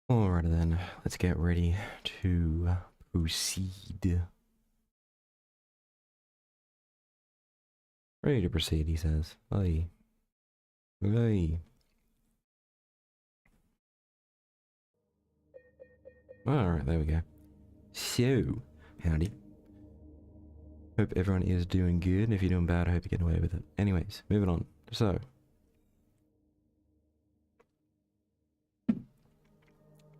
Alright then, let's get ready to proceed. Ready to proceed, he says. Aye. Aye. Alright, there we go. So, howdy. Hope everyone is doing good. If you're doing bad, I hope you're getting away with it. Anyways, moving on. So,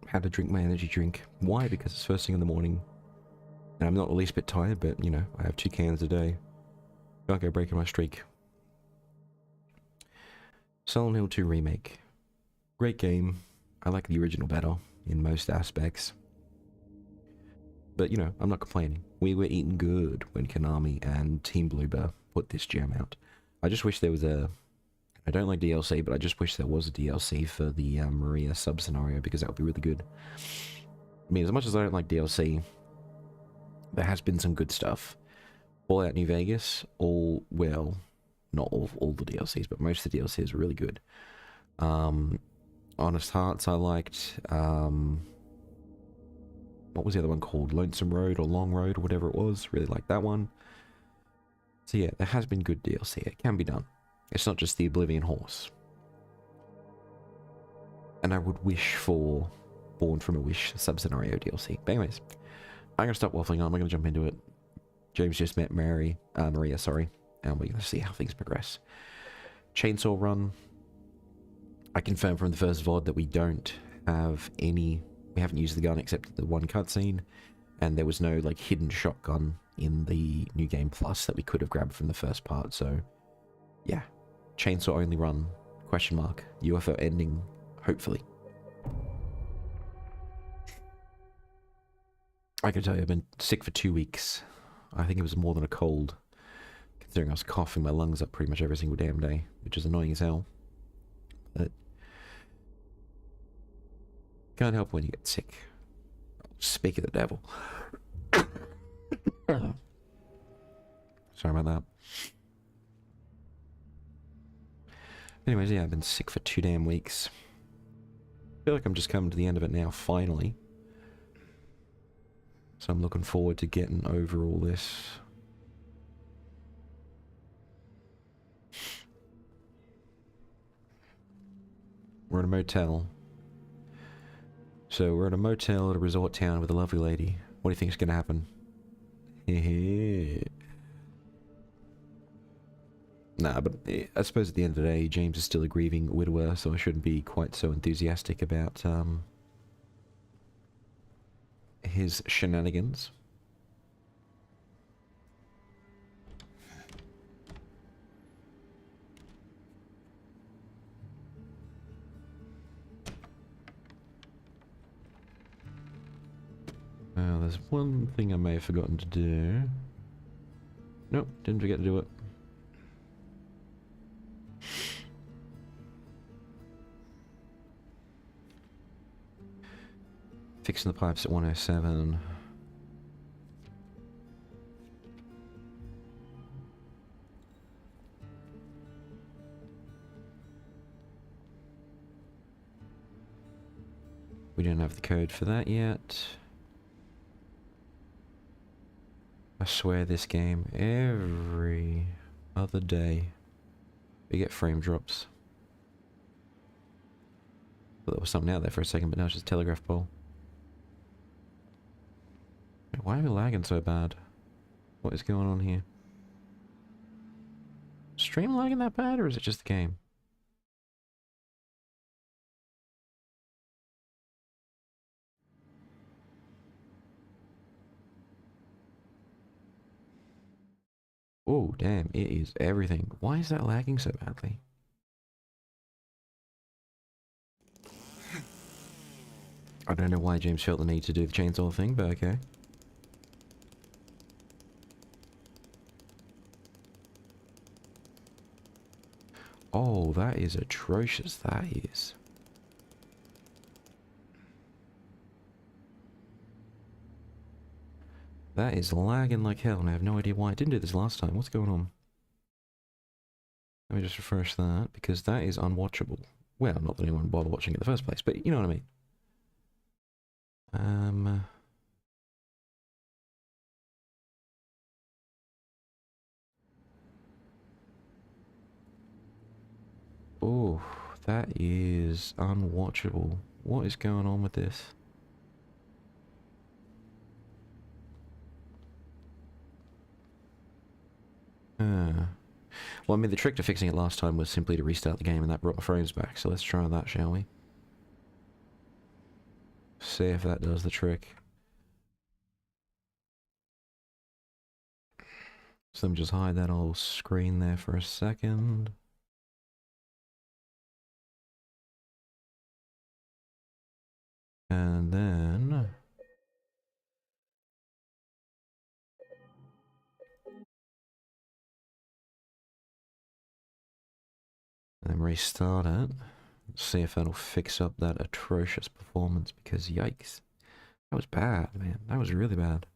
had to drink my energy drink. Why? Because it's first thing in the morning. And I'm not the least bit tired, but, you know, I have 2 cans a day. Can't go breaking my streak. Silent Hill 2 Remake. Great game. I like the original better in most aspects. But, you know, I'm not complaining. We were eating good when Konami and Team Bloober put this gem out. I just wish there was a... I don't like DLC, but I just wish there was a DLC for the Maria sub-scenario, because that would be really good. I mean, as much as I don't like DLC, there has been some good stuff. Fallout New Vegas, well, not all the DLCs, but most of the DLCs are really good. Honest Hearts I liked. What was the other one called? Lonesome Road or Long Road or whatever it was. Really liked that one. So yeah, there has been good DLC. It can be done. It's not just the Oblivion Horse. And I would wish for Born from a Wish sub-scenario DLC. But anyways, I'm going to stop waffling on. We're going to jump into it. James just met Maria, sorry. And we're going to see how things progress. Chainsaw Run. I confirmed from the first VOD that we don't have any... We haven't used the gun except the one cutscene. And there was no, like, hidden shotgun in the New Game Plus that we could have grabbed from the first part. So, yeah. Chainsaw only run. Question mark. UFO ending. Hopefully. I can tell you, I've been sick for 2 weeks. I think it was more than a cold. Considering I was coughing my lungs up pretty much every single damn day. Which is annoying as hell. But... can't help when you get sick. Speak of the devil. Sorry about that. Anyways, yeah, I've been sick for 2 damn weeks. I feel like I'm just coming to the end of it now, finally. So I'm looking forward to getting over all this. We're in a motel. So we're in a motel at a resort town with a lovely lady. What do you think is going to happen? Nah, but I suppose at the end of the day, James is still a grieving widower, so I shouldn't be quite so enthusiastic about his shenanigans. There's one thing I may have forgotten to do. Nope, didn't forget to do it. Fixing the pipes at 107. We don't have the code for that yet. I swear this game, every other day, we get frame drops. Thought there was something out there for a second, but now it's just a telegraph pole. Why are we lagging so bad? What is going on here? Stream lagging that bad, or is it just the game? Oh, damn, it is everything. Why is that lagging so badly? I don't know why James felt the need to do the chainsaw thing, but okay. Oh, that is atrocious, that is. That is lagging like hell, and I have no idea why. I didn't do this last time. What's going on? Let me just refresh that, because that is unwatchable. Well, not that anyone would bother watching it in the first place, but you know what I mean. Oh, that is unwatchable. What is going on with this? Well, I mean, the trick to fixing it last time was simply to restart the game, and that brought my frames back, so let's try that, shall we? See if that does the trick. So let me just hide that old screen there for a second. And then... then restart it. See if that'll fix up that atrocious performance, because yikes. That was bad, man. That was really bad.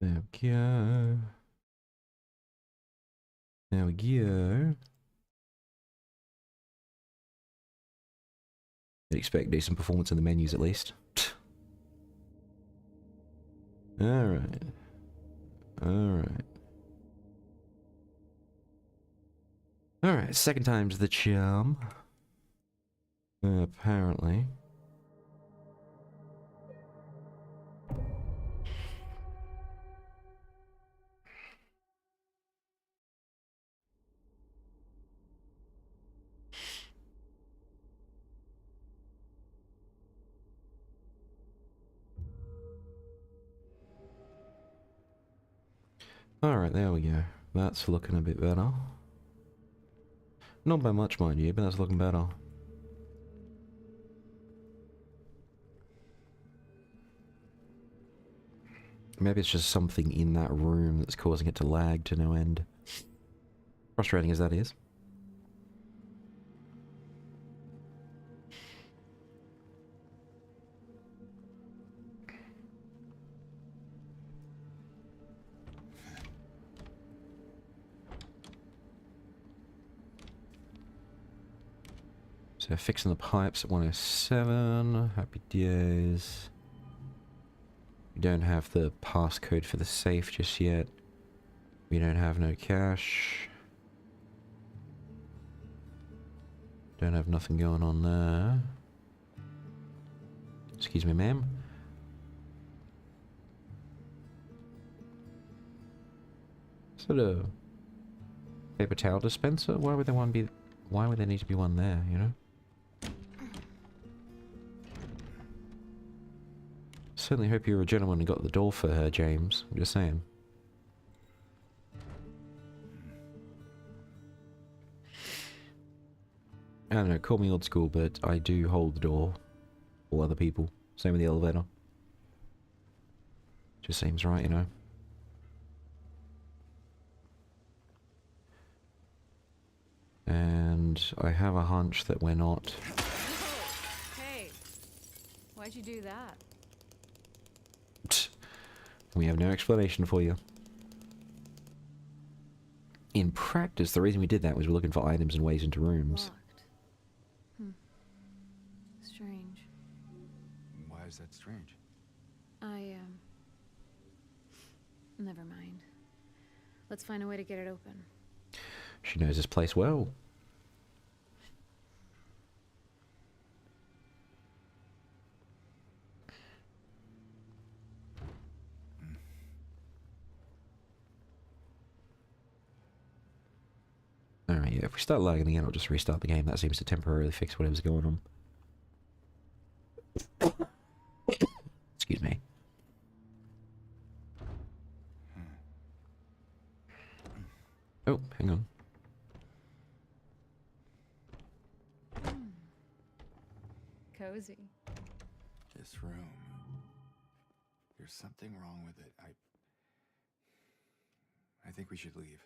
There we go. There we go. I'd expect decent performance in the menus at least. Alright. Alright. Alright, second time's the charm. Apparently. Alright, there we go. That's looking a bit better. Not by much, mind you, but that's looking better. Maybe it's just something in that room that's causing it to lag to no end. Frustrating as that is. So fixing the pipes at 107. Happy days. We don't have the passcode for the safe just yet. We don't have no cash. Don't have nothing going on there. Excuse me, ma'am. Is that a paper towel dispenser? Why would there one be? Why would there need to be one there? You know. Certainly hope you're a gentleman and got the door for her, James. I'm just saying. I don't know, call me old school, but I do hold the door for other people. Same with the elevator. Just seems right, you know. And I have a hunch that we're not... Hey, why'd you do that? We have no explanation for you. In practice, the reason we did that was we're looking for items and ways into rooms. Locked. Strange. Why is that strange? Never mind. Let's find a way to get it open. She knows this place well. Alright, yeah, if we start lagging again, I'll just restart the game. That seems to temporarily fix whatever's going on. Excuse me. Oh, hang on. Cozy. This room. There's something wrong with it. I think we should leave.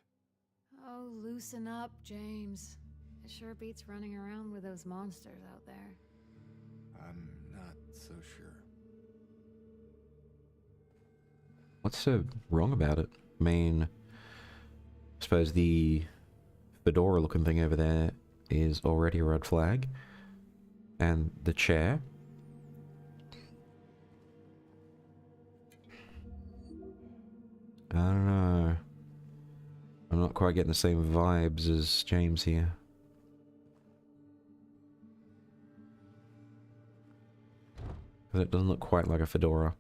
Oh, loosen up, James. It sure beats running around with those monsters out there. I'm not so sure. What's so wrong about it? I mean, I suppose the fedora looking thing over there is already a red flag. And the chair. I don't know. I'm not quite getting the same vibes as James here. Because it doesn't look quite like a fedora.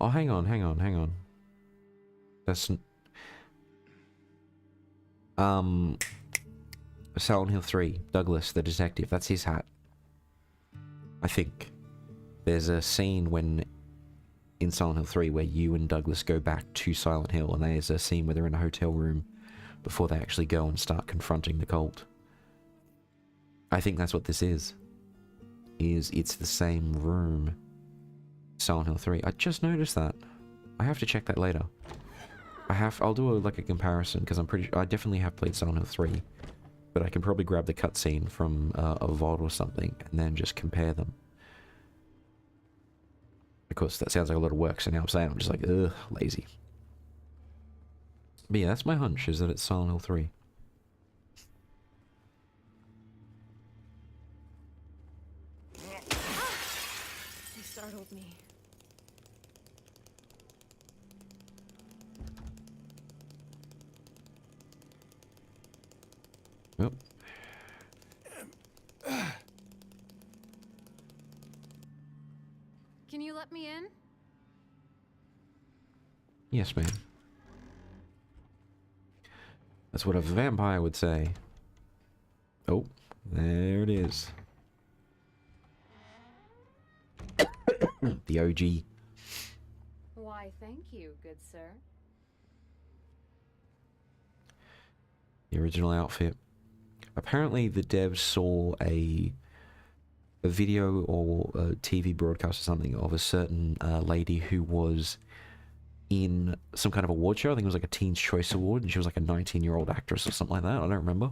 Oh, hang on, hang on, hang on. That's... Silent Hill 3, Douglas, the detective, that's his hat. I think. There's a scene when... in Silent Hill 3 where you and Douglas go back to Silent Hill, and there's a scene where they're in a hotel room before they actually go and start confronting the cult. I think that's what this is. It's the same room. Silent Hill 3. I just noticed that. I have to check that later. I'll do like a comparison, because I definitely have played Silent Hill 3, but I can probably grab the cutscene from a VOD or something, and then just compare them. Of course, that sounds like a lot of work, so now I'm just like, ugh, lazy. But yeah, that's my hunch, is that it's Silent Hill 3. You startled me. Yep. Can you let me in? Yes, ma'am. That's what a vampire would say. Oh, there it is. The OG. Why, thank you, good sir. The original outfit. Apparently the devs saw a video or a TV broadcast or something of a certain lady who was in some kind of award show. I think it was like a Teen's Choice Award, and she was like a 19-year-old actress or something like that. I don't remember.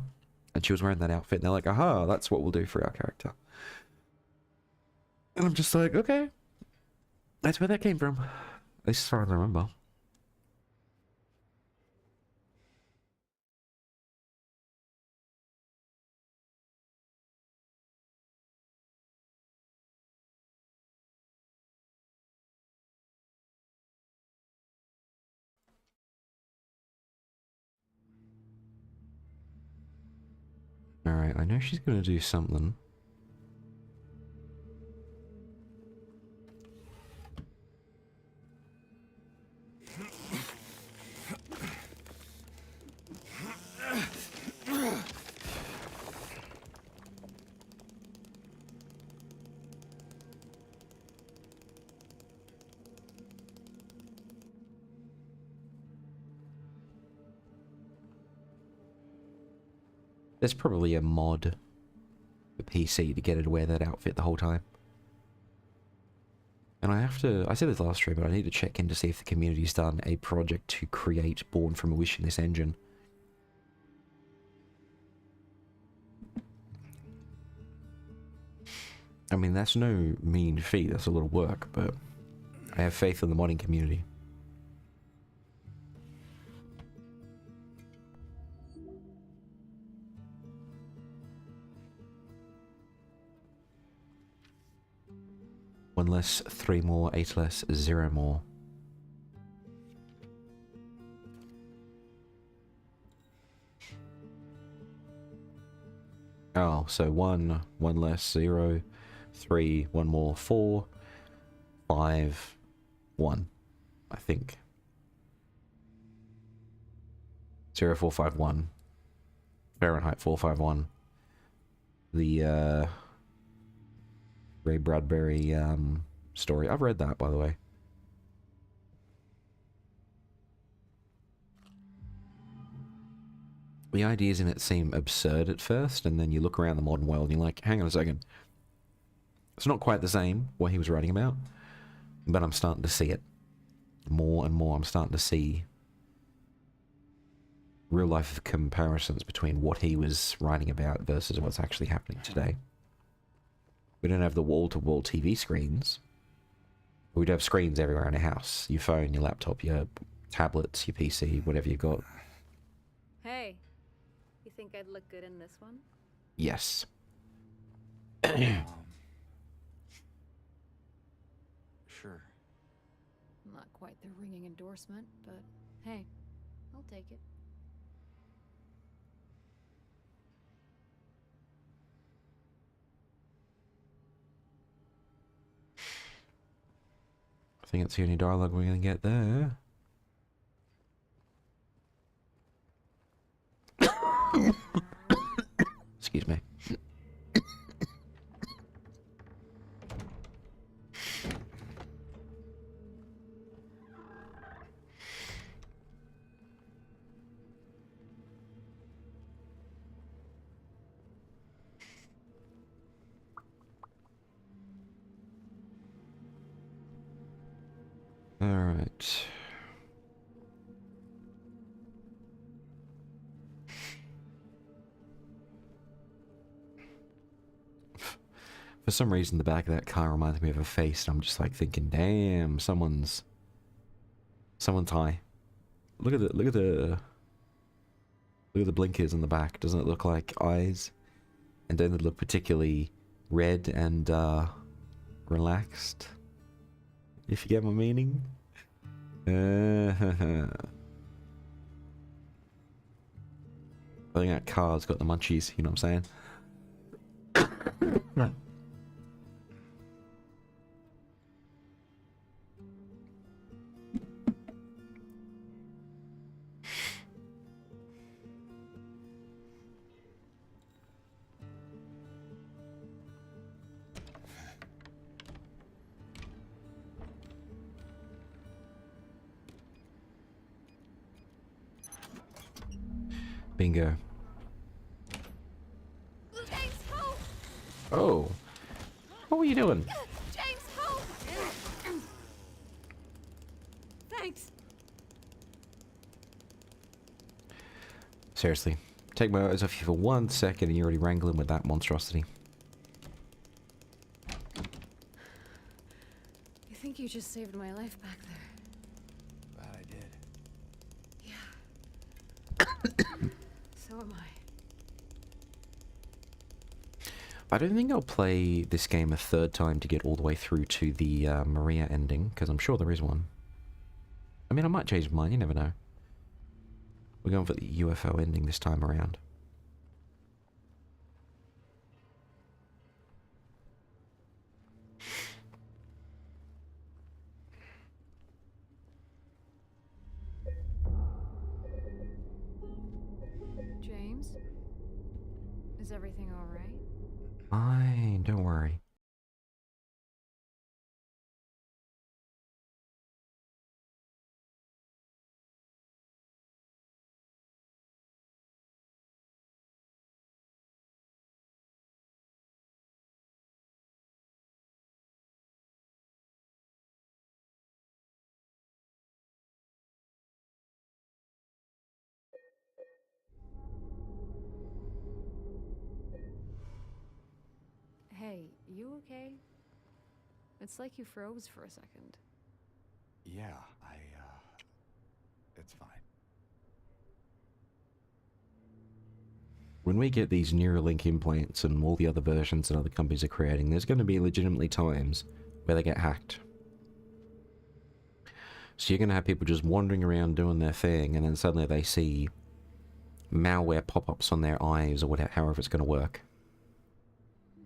And she was wearing that outfit, and they're like, aha, that's what we'll do for our character. And I'm just like, okay. That's where that came from. At least as far as I remember. Alright, I know she's gonna do something. There's probably a mod for PC to get her to wear that outfit the whole time. And I said this last stream, but I need to check in to see if the community's done a project to create Born from a Wish in this engine. I mean, that's no mean feat, that's a lot of work, but I have faith in the modding community. One less, 3 more, 8 less, 0 more. Oh, so 1 less, 0, 3, 1 more, 4, 5, 1, I think. 0451. Fahrenheit 451. The, Ray Bradbury story. I've read that, by the way. The ideas in it seem absurd at first, and then you look around the modern world and you're like, hang on a second. It's not quite the same, what he was writing about, but I'm starting to see it. More and more, I'm starting to see real life comparisons between what he was writing about versus what's actually happening today. We don't have the wall-to-wall TV screens. We'd have screens everywhere in a house. Your phone, your laptop, your tablets, your PC, whatever you've got. Hey, you think I'd look good in this one? Yes. Sure. Not quite the ringing endorsement, but hey, I'll take it. I think it's the only dialogue we're going to get there. Excuse me. All right. For some reason, the back of that car reminds me of a face, and I'm just like thinking, damn, someone's high. Look at the blinkers in the back. Doesn't it look like eyes? And don't they look particularly red and relaxed? If you get my meaning. I think that car's got the munchies, you know what I'm saying? Bingo. James, help! Oh. What were you doing? James, help! Thanks. Seriously. Take my eyes off you for 1 second and you're already wrangling with that monstrosity. You think you just saved my life back there? Glad I did. So am I. I don't think I'll play this game a third time to get all the way through to the Maria ending, because I'm sure there is one. I mean, I might change my mind, you never know. We're going for the UFO ending this time around. James? Is everything alright? Fine, don't worry. Hey, you okay? It's like you froze for a second. Yeah, it's fine. When we get these Neuralink implants and all the other versions that other companies are creating, there's going to be legitimately times where they get hacked. So you're going to have people just wandering around doing their thing, and then suddenly they see malware pop-ups on their eyes, or whatever, however it's going to work.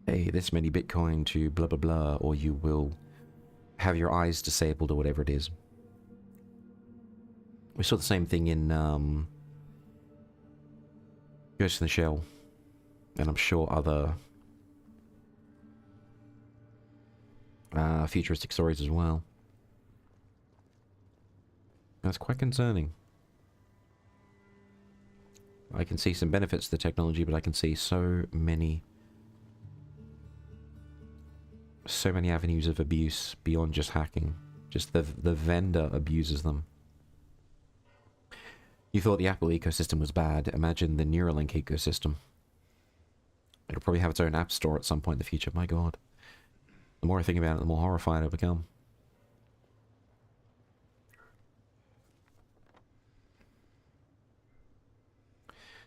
Hey, this many Bitcoin to blah blah blah, or you will have your eyes disabled, or whatever it is. We saw the same thing in Ghost in the Shell, and I'm sure other futuristic stories as well. That's quite concerning. I can see some benefits to the technology, but I can see so many avenues of abuse beyond just hacking. Just the vendor abuses them. You thought the Apple ecosystem was bad. Imagine the Neuralink ecosystem. It'll probably have its own app store at some point in the future. My god. The more I think about it, the more horrified I become.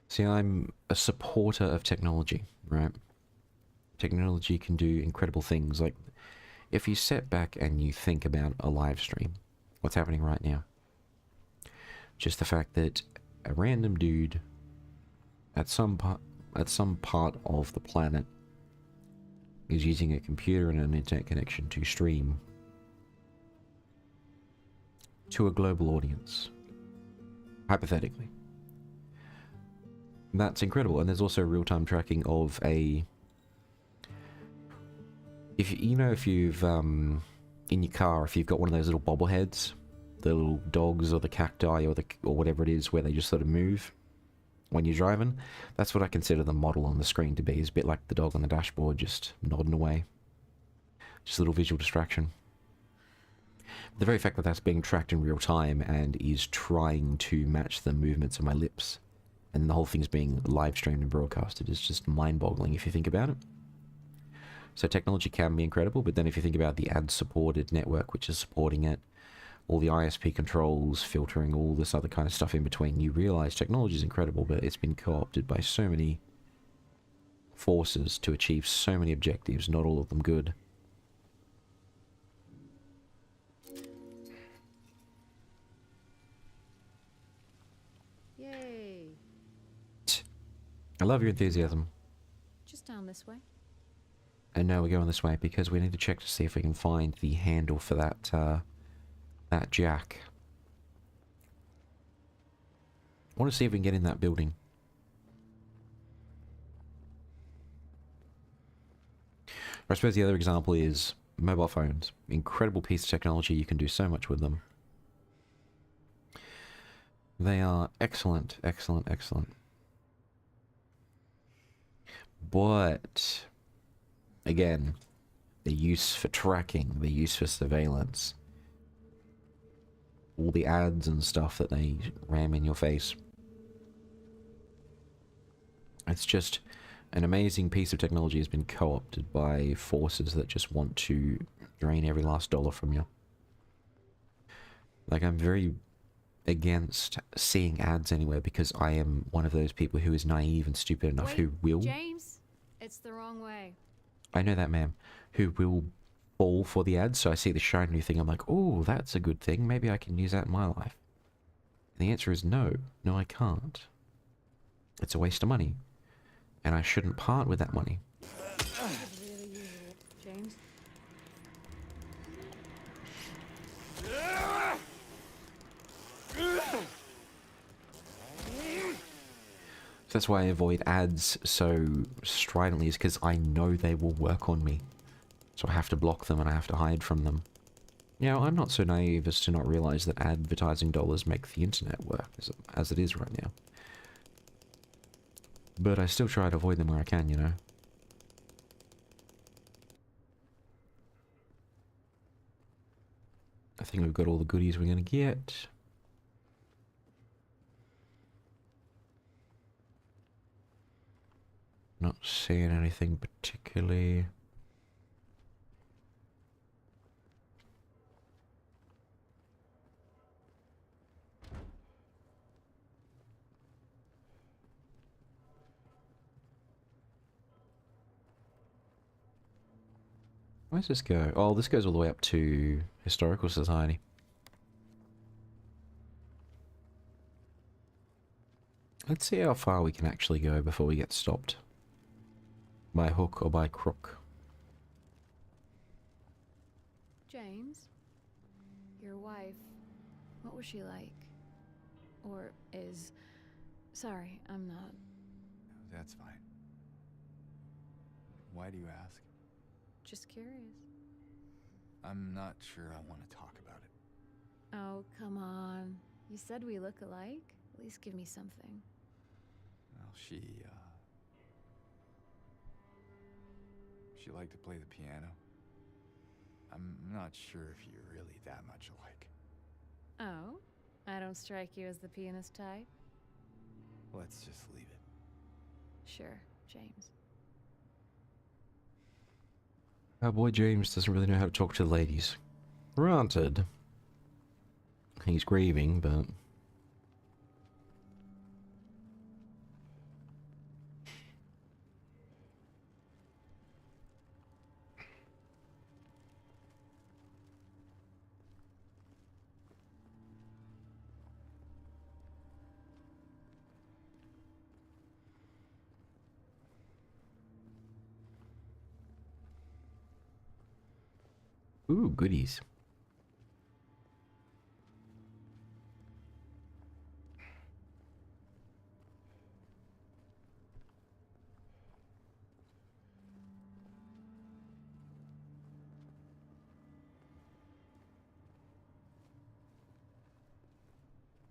See, I'm a supporter of technology, right? Technology can do incredible things. Like, if you sit back and you think about a live stream, what's happening right now? Just the fact that a random dude at some part of the planet is using a computer and an internet connection to stream to a global audience, hypothetically. That's incredible. And there's also real-time tracking of a... If you've in your car, if you've got one of those little bobbleheads, the little dogs or the cacti or whatever it is, where they just sort of move when you're driving, that's what I consider the model on the screen to be. Is a bit like the dog on the dashboard, just nodding away. Just a little visual distraction. The very fact that that's being tracked in real time and is trying to match the movements of my lips, and the whole thing's being live streamed and broadcasted, is just mind-boggling if you think about it. So technology can be incredible, but then if you think about the ad-supported network which is supporting it, all the ISP controls, filtering, all this other kind of stuff in between, you realize technology is incredible, but it's been co-opted by so many forces to achieve so many objectives, not all of them good. Yay. I love your enthusiasm. Just down this way. And now we're going this way because we need to check to see if we can find the handle for that, that jack. I want to see if we can get in that building. I suppose the other example is mobile phones. Incredible piece of technology, you can do so much with them. They are excellent, excellent, excellent. But, again, the use for tracking, the use for surveillance, all the ads and stuff that they ram in your face. It's just an amazing piece of technology has been co-opted by forces that just want to drain every last dollar from you. Like, I'm very against seeing ads anywhere because I am one of those people who is naive and stupid enough who will... James, it's the wrong way. I know that, ma'am. Who will fall for the ads, so I see the shiny new thing, I'm like, oh, that's a good thing, maybe I can use that in my life. And the answer is no. No, I can't. It's a waste of money. And I shouldn't part with that money. James? That's why I avoid ads so stridently, is because I know they will work on me. So I have to block them and I have to hide from them. You know, I'm not so naive as to not realize that advertising dollars make the internet work as it is right now. But I still try to avoid them where I can, you know. I think we've got all the goodies we're going to get. Not seeing anything particularly. Where's this go? Oh, this goes all the way up to Historical Society. Let's see how far we can actually go before we get stopped. By hook or by crook. James? Your wife, what was she like? Or is... Sorry, I'm not... That's fine. Why do you ask? Just curious. I'm not sure I want to talk about it. Oh, come on. You said we look alike? At least give me something. Well, she liked to play the piano. I'm not sure if you're really that much alike. Oh? I don't strike you as the pianist type? Let's just leave it. Sure, James. Our boy James doesn't really know how to talk to the ladies. Granted, he's grieving, but... Ooh, goodies.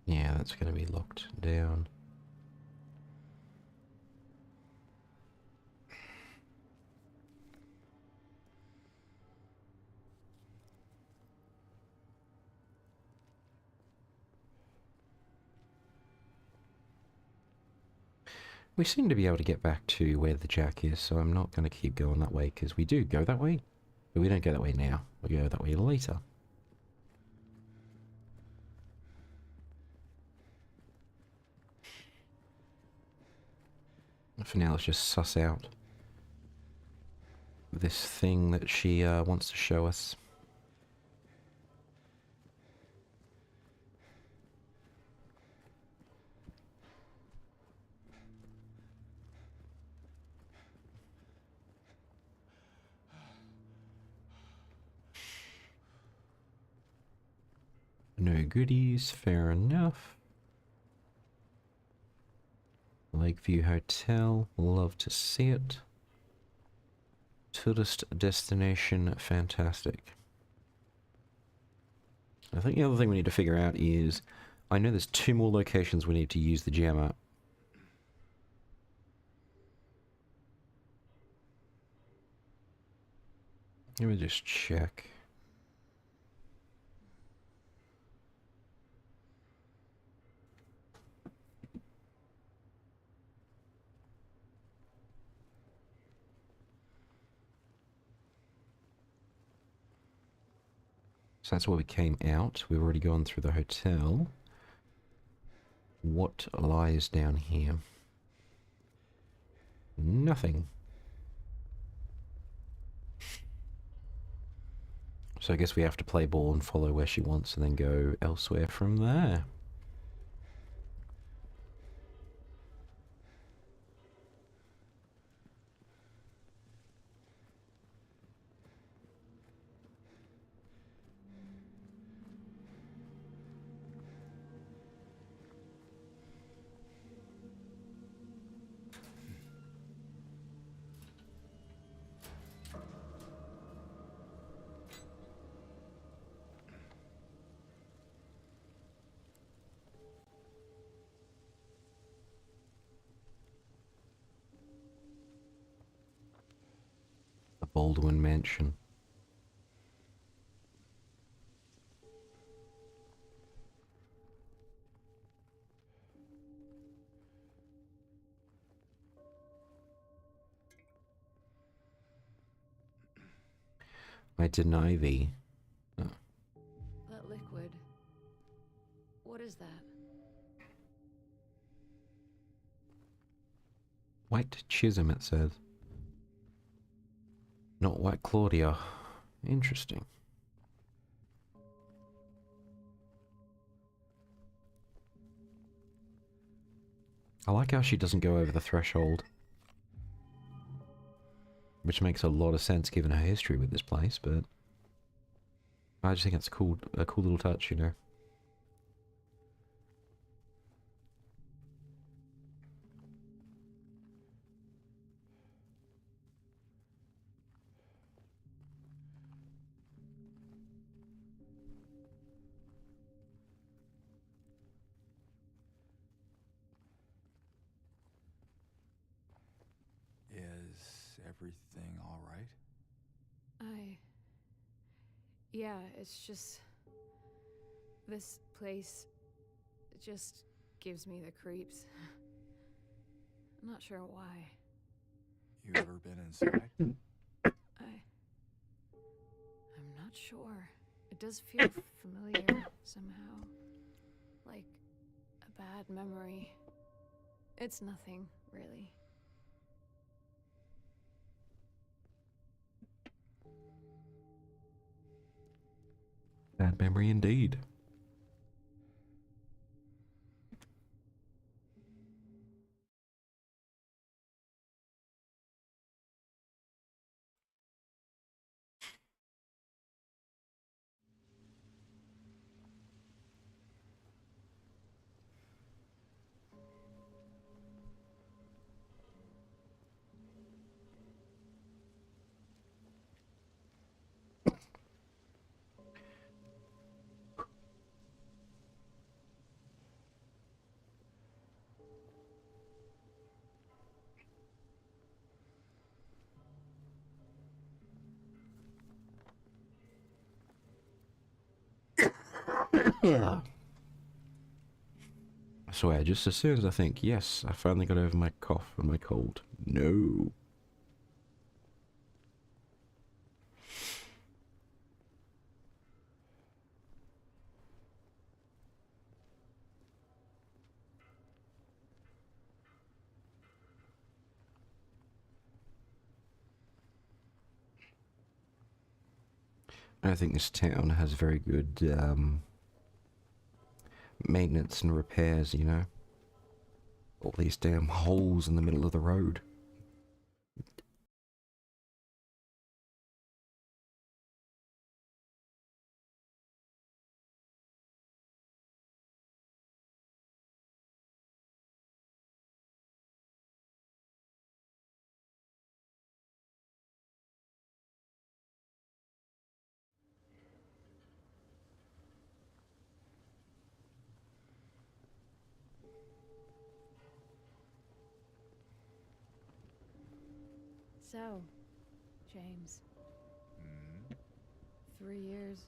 Yeah, that's going to be locked down. We seem to be able to get back to where the jack is, so I'm not going to keep going that way, because we do go that way, but we don't go that way now. We go that way later. For now, let's just suss out this thing that she wants to show us. No goodies, fair enough. Lakeview Hotel, love to see it. Tourist destination, fantastic. I think the other thing we need to figure out is, I know there's 2 more locations we need to use the gem at. Let me just check. So that's where we came out. We've already gone through the hotel. What lies down here? Nothing. So I guess we have to play ball and follow where she wants and then go elsewhere from there. The Baldwin Mansion. I deny thee. Oh. That liquid. What is that? White Chisholm, it says. Not White Claudia. Interesting. I like how she doesn't go over the threshold. Which makes a lot of sense given her history with this place, but... I just think it's cool, a cool little touch, you know? Is everything all right? Yeah, it's just... This place just gives me the creeps. Not sure why. You ever been inside? I'm not sure. It does feel familiar somehow. Like a bad memory. It's nothing, really. Bad memory indeed. Yeah. I swear, just as soon as I think, yes, I finally got over my cough and my cold. No. I think this town has very good maintenance and repairs, you know? All these damn holes in the middle of the road. So, James. 3 years.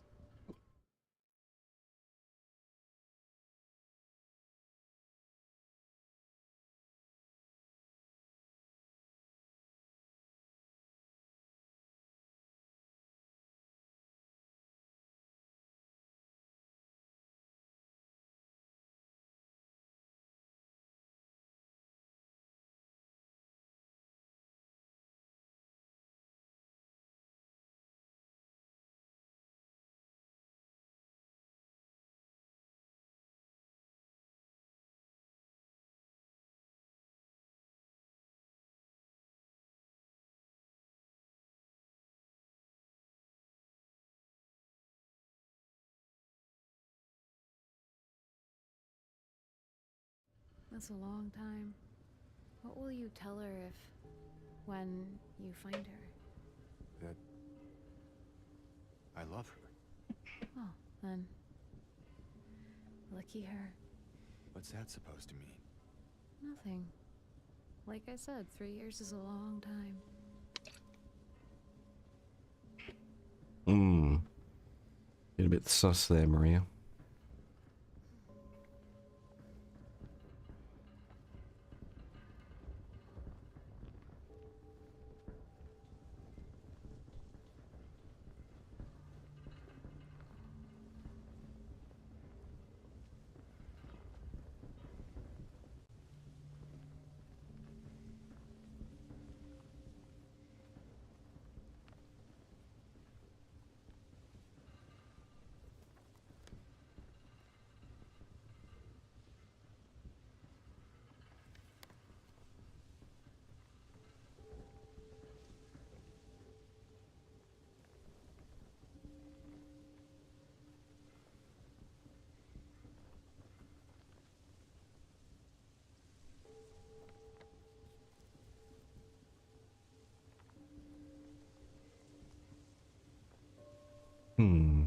That's a long time. What will you tell her if, when you find her? That I love her. Oh, then. Lucky her. What's that supposed to mean? Nothing. Like I said, 3 years is a long time. Get a bit sus there, Maria. Hmm.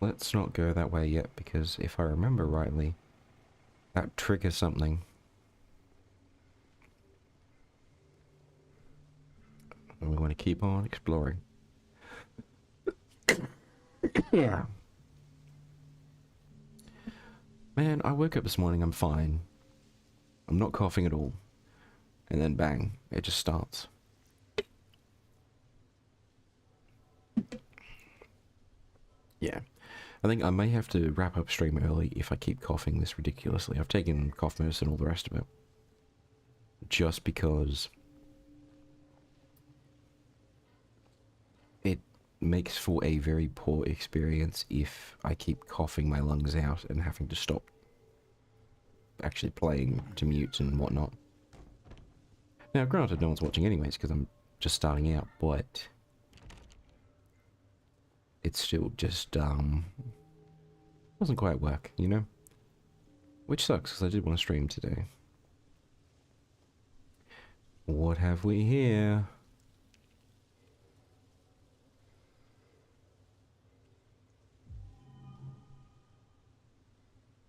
let's not go that way yet, because if I remember rightly, that triggers something. And we want to keep on exploring. Yeah. Man, I woke up this morning, I'm fine. I'm not coughing at all. And then bang, it just starts. Yeah. I think I may have to wrap up stream early if I keep coughing this ridiculously. I've taken cough medicine and all the rest of it. Just because it makes for a very poor experience if I keep coughing my lungs out and having to stop actually playing to mute and whatnot. Now, granted, no one's watching anyways because I'm just starting out, but it's still just, doesn't quite work, you know? Which sucks, because I did want to stream today. What have we here?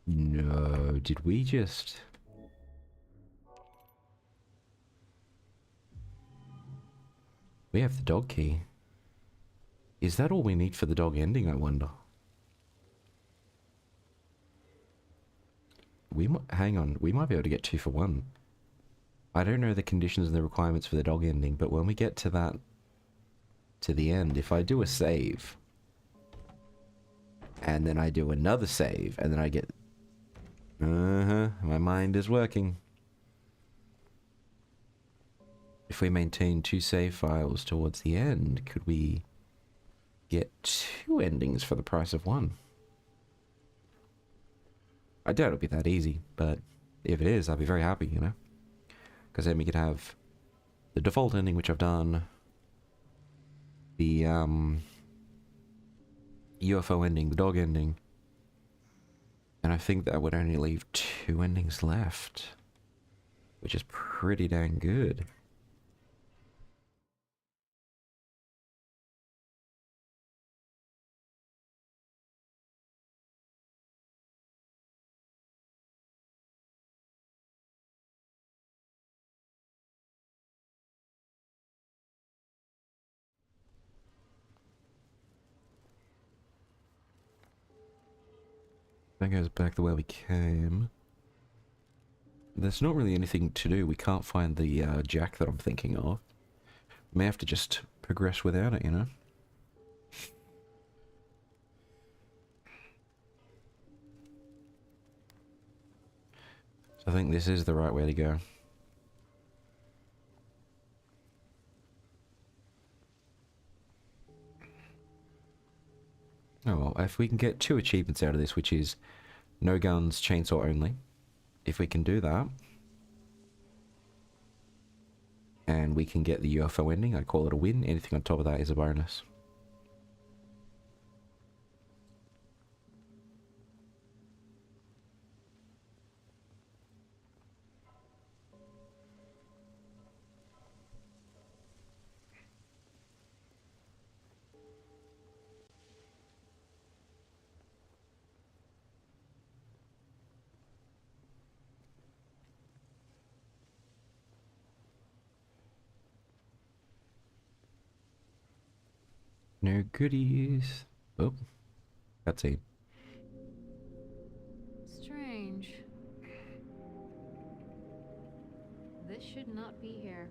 No, did we just... We have the dog key. Is that all we need for the dog ending, I wonder? Hang on, we might be able to get 2 for 1. I don't know the conditions and the requirements for the dog ending, but when we get to that... to the end, if I do a save... and then I do another save, and then I get... my mind is working. If we maintain 2 save files towards the end, could we get 2 endings for the price of 1? I doubt it'll be that easy, but if it is, I'll be very happy, you know? Because then we could have the default ending, which I've done, the UFO ending, the dog ending, and I think that would only leave 2 endings left, which is pretty dang good. That goes back the way we came. There's not really anything to do. We can't find the jack that I'm thinking of. May have to just progress without it, you know? So I think this is the right way to go. Oh well, if we can get 2 achievements out of this, which is no guns, chainsaw only. If we can do that, and we can get the UFO ending, I call it a win. Anything on top of that is a bonus. No goodies. Oh, that's it. Strange. This should not be here.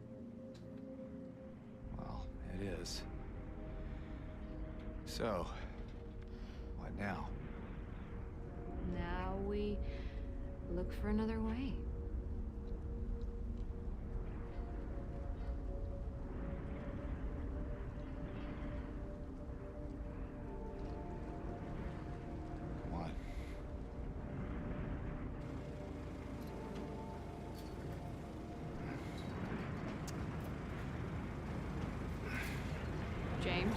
Well, it is. So, what now? Now we look for another way. Come on. James?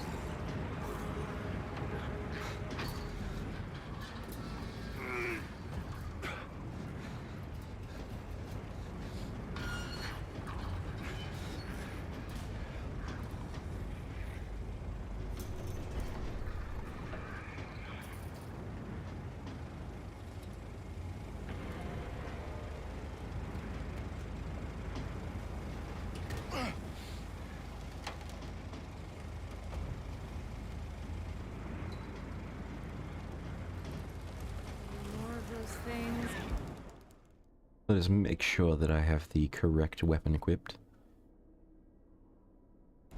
Let us make sure that I have the correct weapon equipped.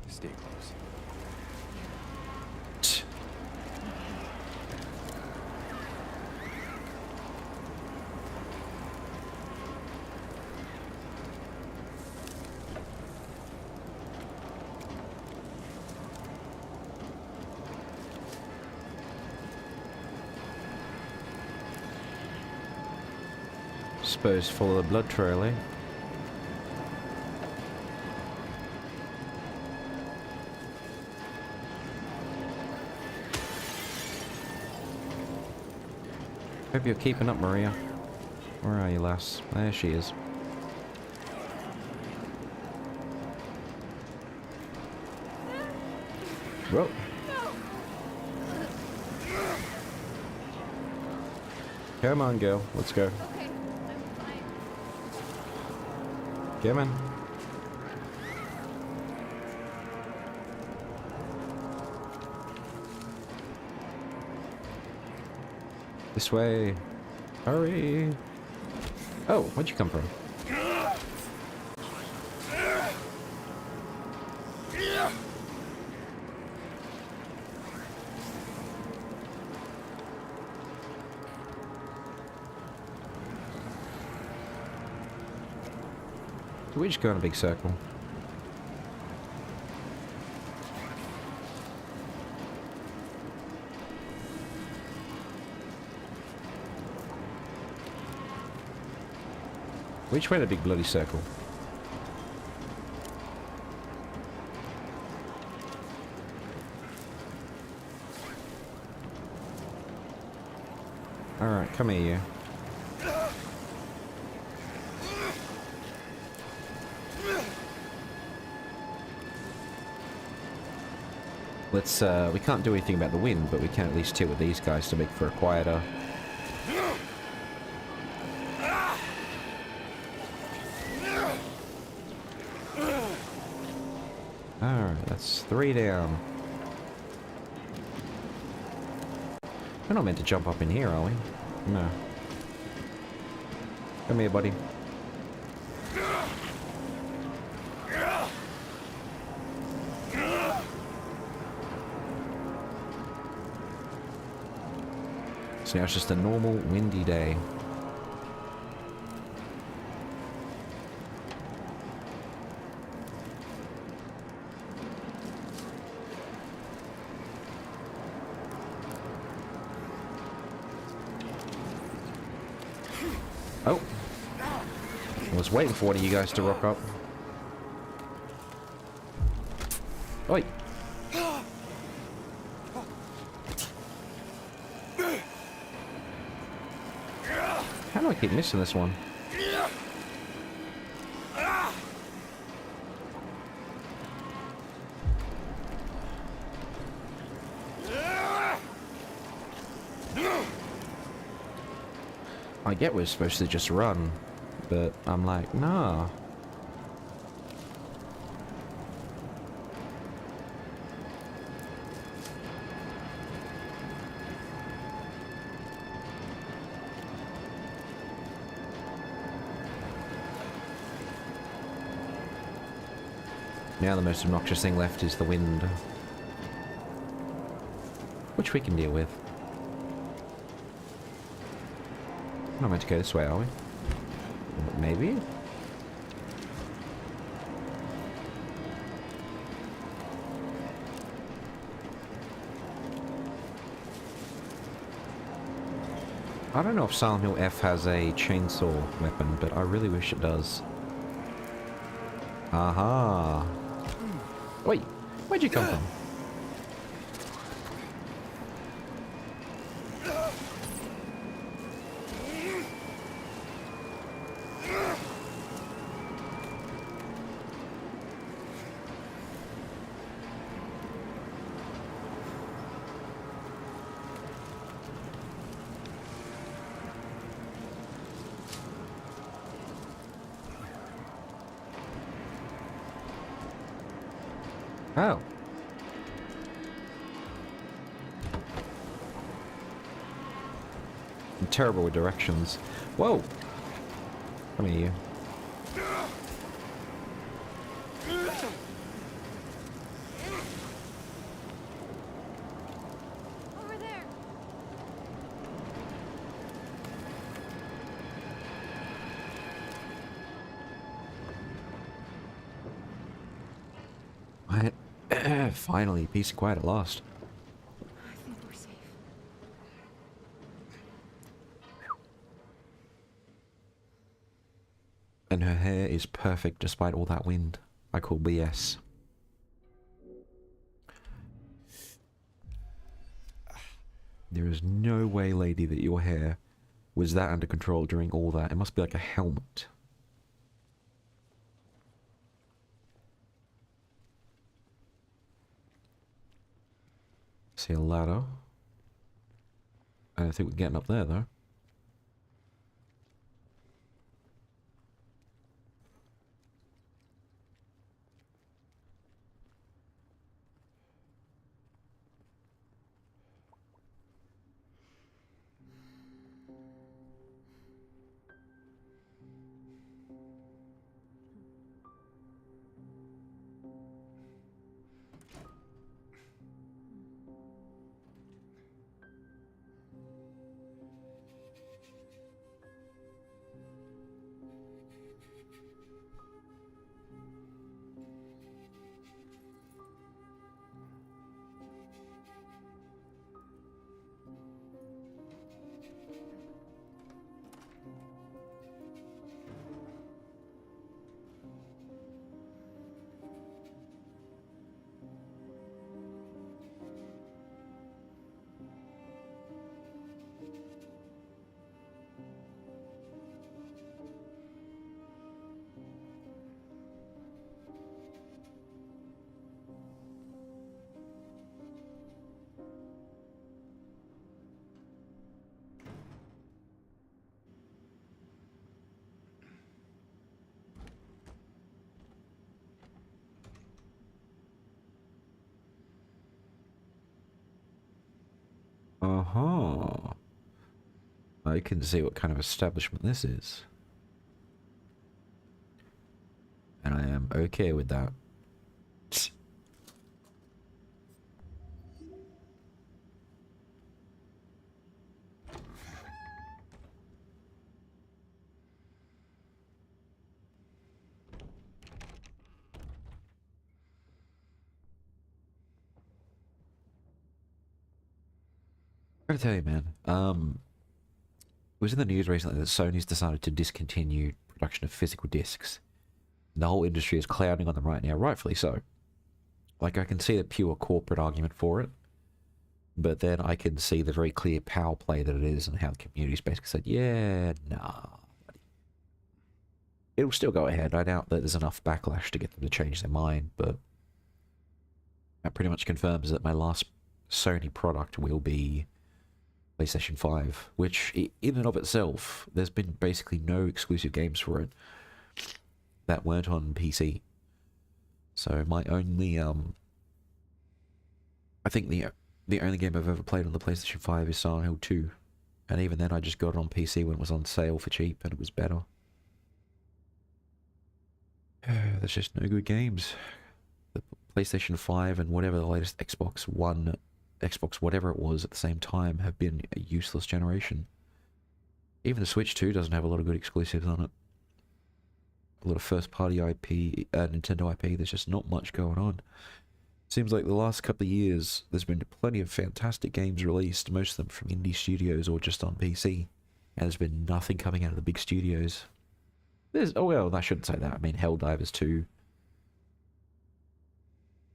Stay close. Suppose follow the blood trail, eh? Hope you're keeping up, Maria. Where are you, lass? There she is. Whoa. Come on, girl. Let's go. Okay, I'm fine. Come on. This way. Hurry. Oh, where'd you come from? So we just go in a big circle. Which way in a big bloody circle? Alright, come here, you. Let's, we can't do anything about the wind, but we can at least deal with these guys to make for a quieter. Alright, that's 3 down. We're not meant to jump up in here, are we? No. Come here, buddy. So now it's just a normal windy day. Oh! I was waiting for one of you guys to rock up. Oi! How do I keep missing this one? I get we're supposed to just run, but I'm like, nah. Now the most obnoxious thing left is the wind. Which we can deal with. We're not meant to go this way, are we? Maybe? I don't know if Silent Hill F has a chainsaw weapon, but I really wish it does. Aha! Wait, where'd you come from? Oh. I'm terrible with directions. Whoa! Come here. Over there. What? Finally, peace and quiet at last. I think we're safe. And her hair is perfect despite all that wind. I call BS. There is no way, lady, that your hair was that under control during all that. It must be like a helmet. See a ladder. I don't think we're getting up there, though. Uh-huh. I can see what kind of establishment this is. And I am okay with that. I gotta tell you, man. It was in the news recently that Sony's decided to discontinue production of physical discs. The whole industry is clouding on them right now, rightfully so. Like, I can see the pure corporate argument for it, but then I can see the very clear power play that it is and how the community's basically said, yeah, nah. It'll still go ahead. I doubt that there's enough backlash to get them to change their mind, but that pretty much confirms that my last Sony product will be PlayStation 5, which in and of itself, there's been basically no exclusive games for it that weren't on PC. So my only, I think the only game I've ever played on the PlayStation 5 is Silent Hill 2. And even then I just got it on PC when it was on sale for cheap and it was better. There's just no good games. The PlayStation 5 and whatever the latest Xbox One, Xbox whatever it was at the same time have been a useless generation. Even the Switch 2 doesn't have a lot of good exclusives on it. A lot of first-party IP, Nintendo IP, there's just not much going on. Seems like the last couple of years, there's been plenty of fantastic games released, most of them from indie studios or just on PC. And there's been nothing coming out of the big studios. Oh well, I shouldn't say that. I mean, Helldivers 2,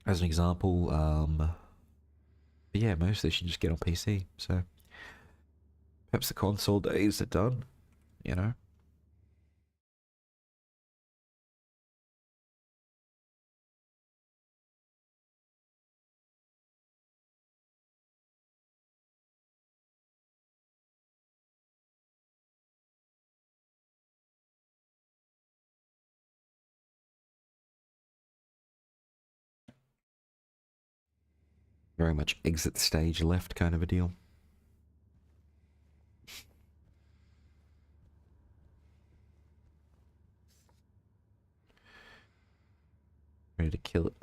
as an example. But yeah, most of this you just get on PC, so perhaps the console days are done, you know? Very much exit stage left kind of a deal. ready to kill it.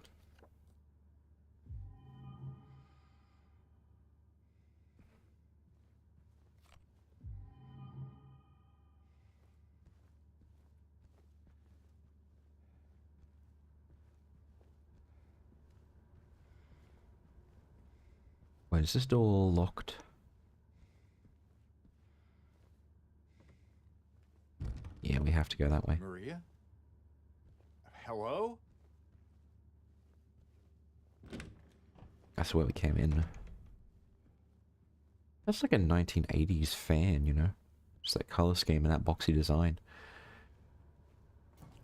Wait, is this door locked? Yeah, we have to go that way. Maria? Hello? That's where we came in. That's like a 1980s fan, you know? Just that color scheme and that boxy design.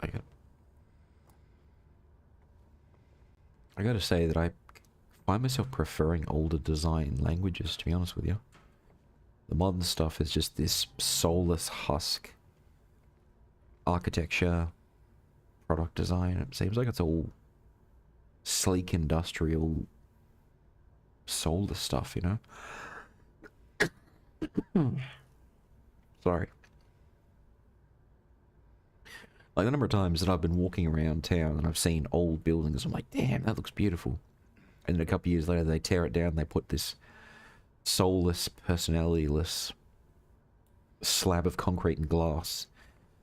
I gotta say that I find myself preferring older design languages, to be honest with you. The modern stuff is just this soulless husk. Architecture, product design, it seems like it's all sleek, industrial, soulless stuff, you know? Sorry. Like the number of times that I've been walking around town and I've seen old buildings, I'm like, damn, that looks beautiful. And then a couple of years later, they tear it down, they put this soulless, personality-less slab of concrete and glass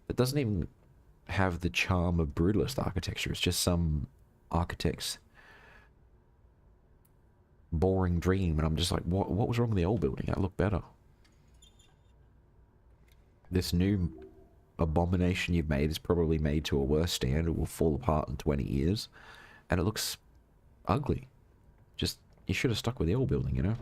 that doesn't even have the charm of brutalist architecture. It's just some architect's boring dream, and I'm just like, what was wrong with the old building? That looked better. This new abomination you've made is probably made to a worse standard, will fall apart in 20 years, and it looks ugly. Just, you should have stuck with the old building, you know?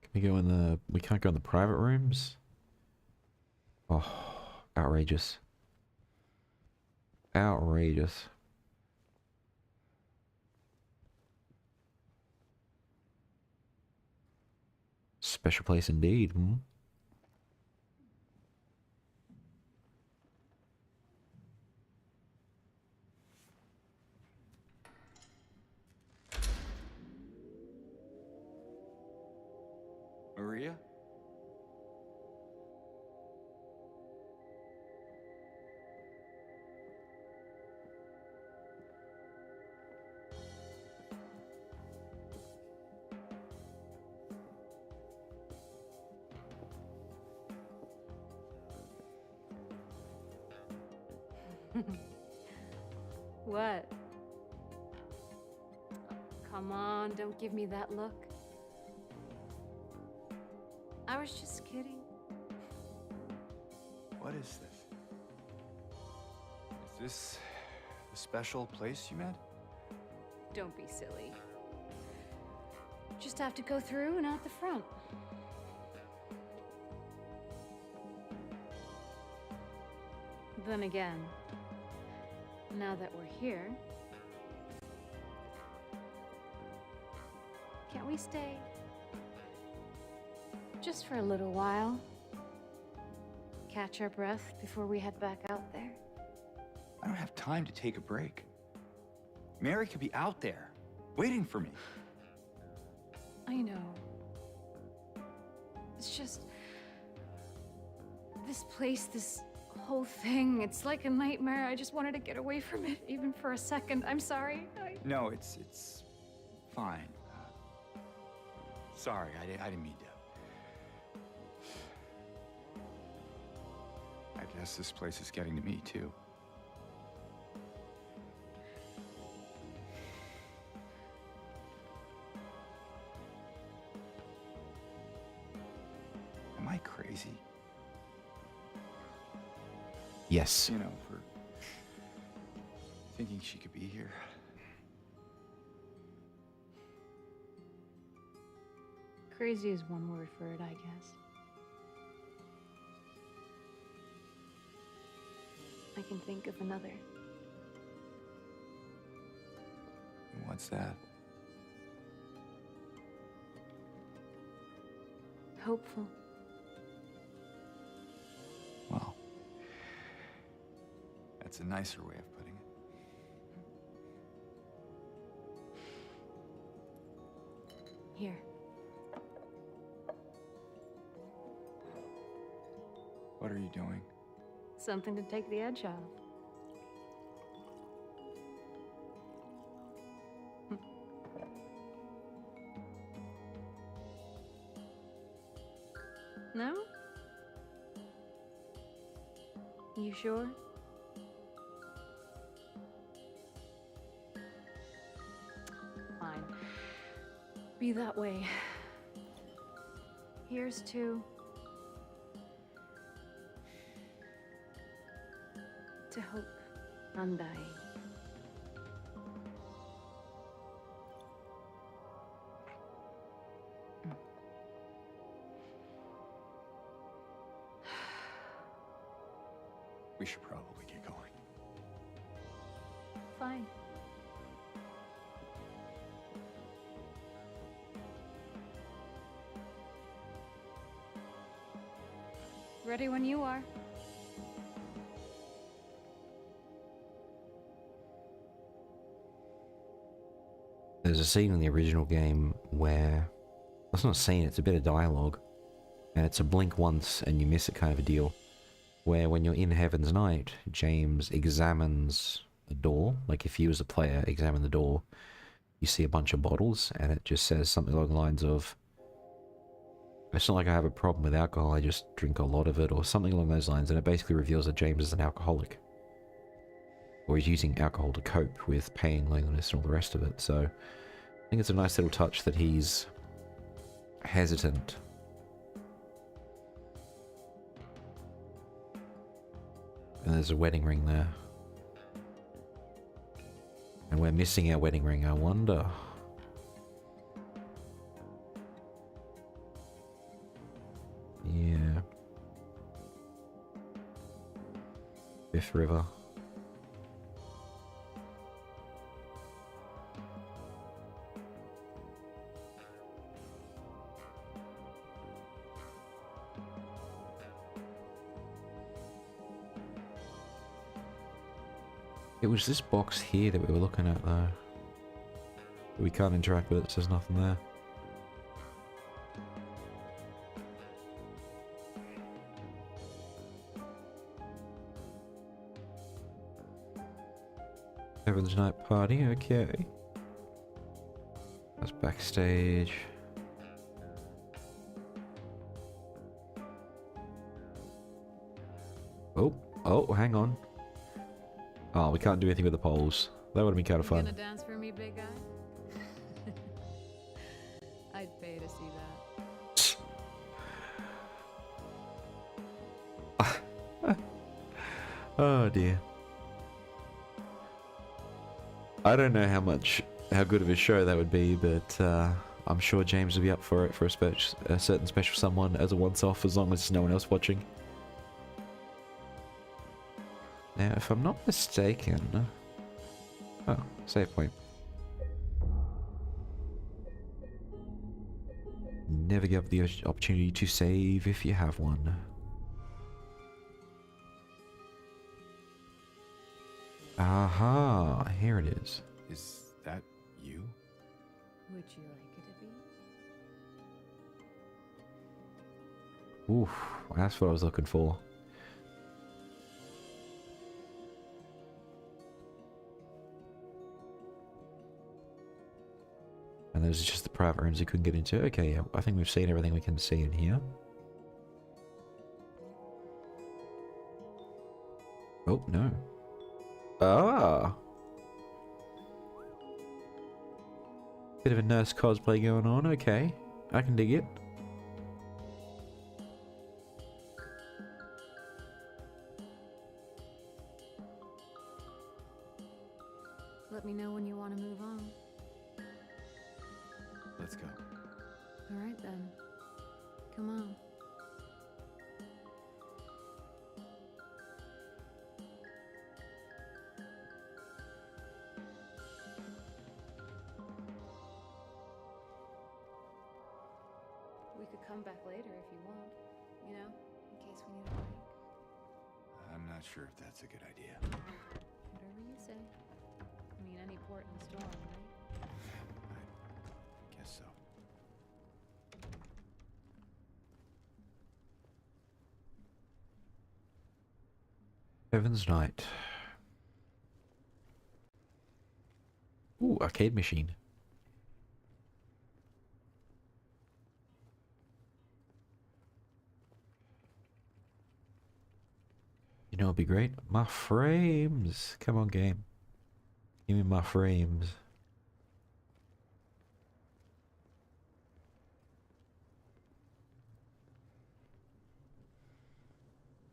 Can we go in the... we can't go in the private rooms? Oh, outrageous. Outrageous. Special place indeed, hmm? Maria? What? Come on, don't give me that look. I was just kidding. What is this? Is this the special place you met? Don't be silly. Just have to go through and out the front. Then again, now that we're here, can't we stay? Just for a little while. Catch our breath before we head back out there. I don't have time to take a break. Mary could be out there, waiting for me. I know. It's just... this place, this whole thing, it's like a nightmare. I just wanted to get away from it, even for a second. I'm sorry. No, it's fine. Sorry, I didn't mean to. I guess this place is getting to me, too. Am I crazy? Yes. You know, for thinking she could be here. Crazy is one word for it, I guess. I can think of another. What's that? Hopeful. Well, that's a nicer way of putting it. Here. are you doing? Something to take the edge off. No? You sure? Fine. Be that way. Here's to hope, undying. We should probably get going. Fine. Ready when you are. There's a scene in the original game where, it's not a scene, it's a bit of dialogue, and it's a blink once and you miss it kind of a deal, where when you're in Heaven's Night, James examines the door, like if you as a player examine the door, you see a bunch of bottles, and it just says something along the lines of, it's not like I have a problem with alcohol, I just drink a lot of it, or something along those lines, and it basically reveals that James is an alcoholic. Or he's using alcohol to cope with pain, loneliness, and all the rest of it. So I think it's a nice little touch that he's hesitant. And there's a wedding ring there. And we're missing our wedding ring, I wonder. Yeah. Fifth River. It was this box here that we were looking at though. We can't interact with it, so there's nothing there. Heaven's Night Party, okay. That's backstage. Oh, hang on. Oh, we can't do anything with the poles. That would have been kind of fun. Gonna dance for me, big guy? I'd pay to see that. Oh dear. I don't know how good of a show that would be, but I'm sure James would be up for it for a certain special someone as a once-off, as long as there's no one else watching. Now, if I'm not mistaken... Oh, save point. Never give up the opportunity to save if you have one. Aha, here it is. Is that you? Would you like it to be? Oof, that's what I was looking for. And those are just the private rooms you couldn't get into. Okay, yeah, I think we've seen everything we can see in here. Oh, no. Ah! Bit of a nurse cosplay going on, okay. I can dig it. Let me know when you want to move on. Let's go. Alright then. Come on. We could come back later if you want. You know, in case we need a break. I'm not sure if that's a good idea. Whatever you say. I mean, any port in the storm, right? I guess so. Heaven's Night. Ooh, arcade machine. You know, it'd be great. My frames. Come on, game. Give me my frames.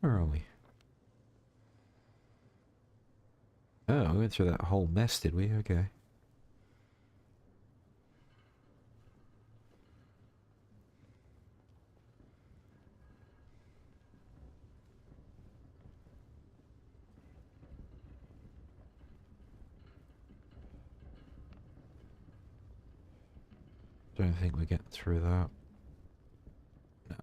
Where are we? Oh, we went through that whole mess, did we? Okay. Don't think we're getting through that. No.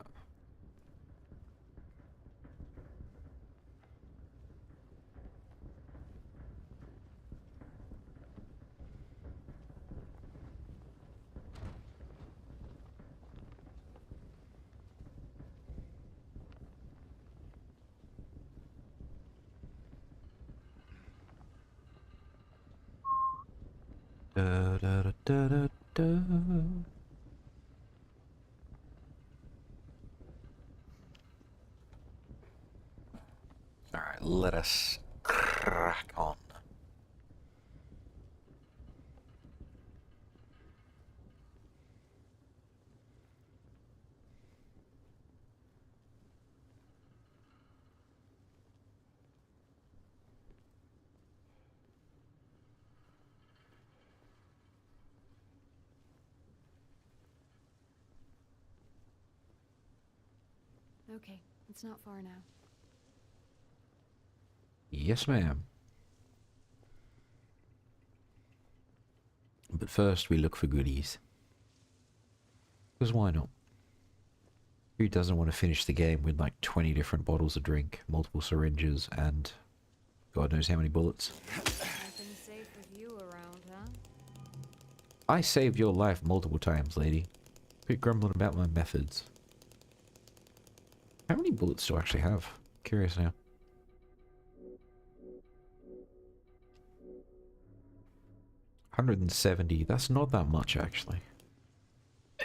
Da da da da da da. Alright, let us crack on. Okay, it's not far now. Yes, ma'am. But first we look for goodies. Because why not? Who doesn't want to finish the game with like 20 different bottles of drink, multiple syringes, and God knows how many bullets? Nothing safe with you around, huh? I saved your life multiple times, lady. Quit grumbling about my methods. How many bullets do I actually have? Curious now. $170. That's not that much, actually.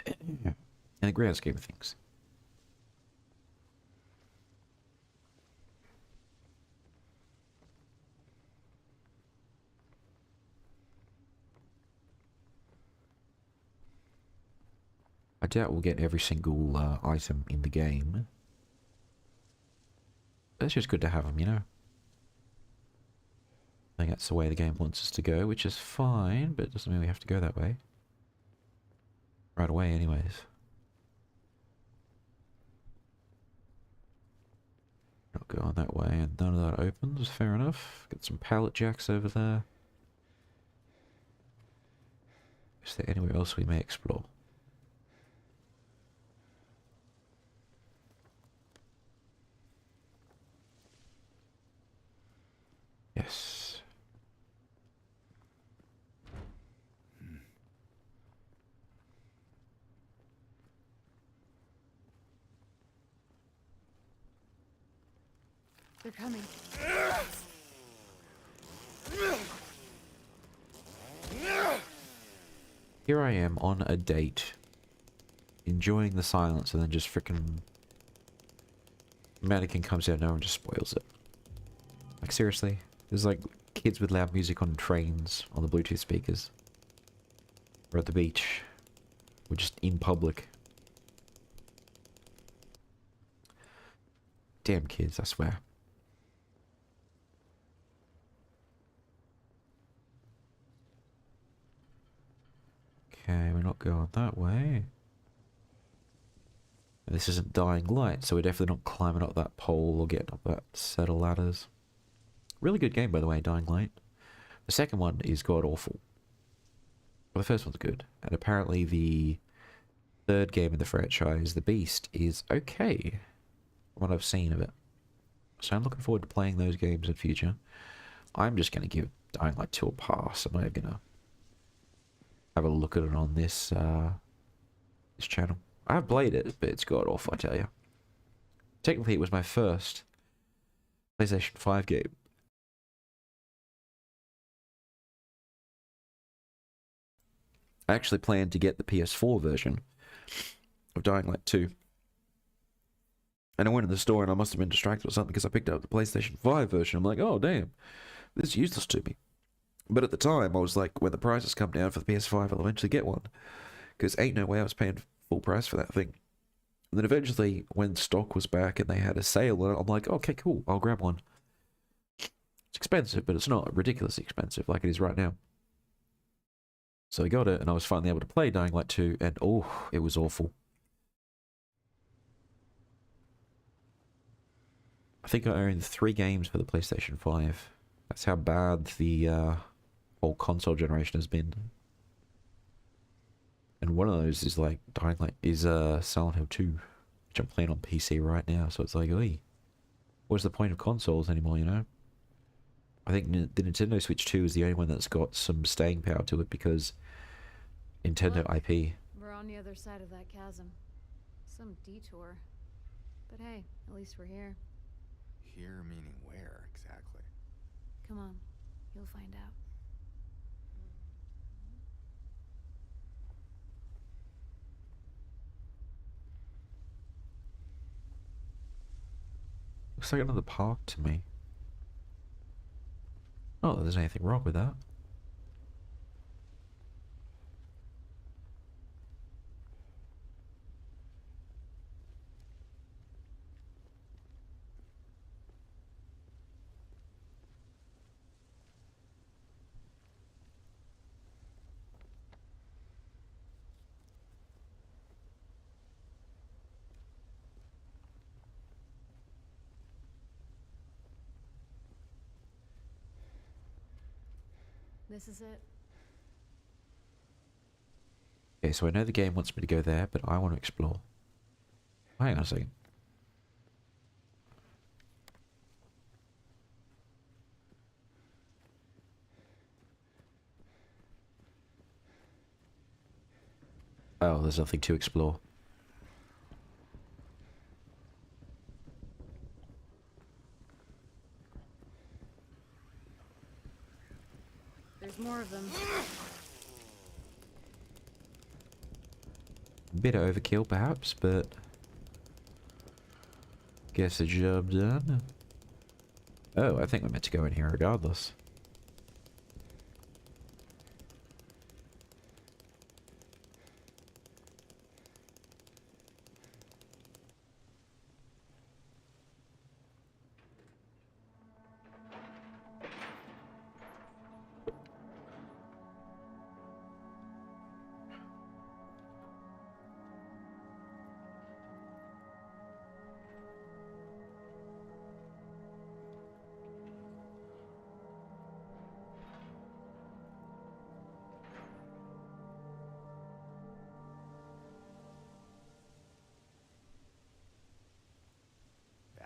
In the grand scheme of things. I doubt we'll get every single item in the game. But it's just good to have them, you know? I think that's the way the game wants us to go, which is fine, but it doesn't mean we have to go that way. Right away, anyways. Not going that way, and none of that opens, fair enough. Got some pallet jacks over there. Is there anywhere else we may explore? Yes. They're coming. Here I am on a date, enjoying the silence, and then just frickin' mannequin comes out and just spoils it. Like, seriously? There's like kids with loud music on trains, on the Bluetooth speakers. Or at the beach. Or just in public. Damn kids, I swear. Okay, we're not going that way. And this isn't Dying Light, so we're definitely not climbing up that pole or getting up that set of ladders. Really good game, by the way, Dying Light. The second one is god-awful. Well, the first one's good. And apparently the third game in the franchise, The Beast, is okay. From what I've seen of it. So I'm looking forward to playing those games in future. I'm just going to give Dying Light 2 a pass. I'm not even going to have a look at it on this this channel. I've played it, but it's god awful, I tell you. Technically, it was my first PlayStation 5 game. I actually planned to get the PS4 version of Dying Light 2. And I went in the store and I must have been distracted or something because I picked up the PlayStation 5 version. I'm like, oh, damn, this is useless to me. But at the time, I was like, when the prices come down for the PS5, I'll eventually get one. Because ain't no way I was paying full price for that thing. And then eventually, when stock was back and they had a sale, I'm like, okay, cool, I'll grab one. It's expensive, but it's not ridiculously expensive like it is right now. So I got it, and I was finally able to play Dying Light 2, and oh, it was awful. I think I owned 3 games for the PlayStation 5. That's how bad the whole console generation has been. And one of those is like Dying Light is Silent Hill 2, which I'm playing on PC right now. So it's like, oi, what's the point of consoles anymore, you know? I think the Nintendo Switch 2 is the only one that's got some staying power to it because Nintendo Look, IP. We're on the other side of that chasm. Some detour. But hey, at least we're here. Here meaning where exactly? Come on, you'll find out. Looks like another park to me. Oh, there's anything wrong with that. This is it. Okay, so I know the game wants me to go there, but I want to explore. Hang on a second. Oh, there's nothing to explore. There's more of them. Bit of overkill, perhaps, but guess the job done. Oh, I think we're meant to go in here regardless.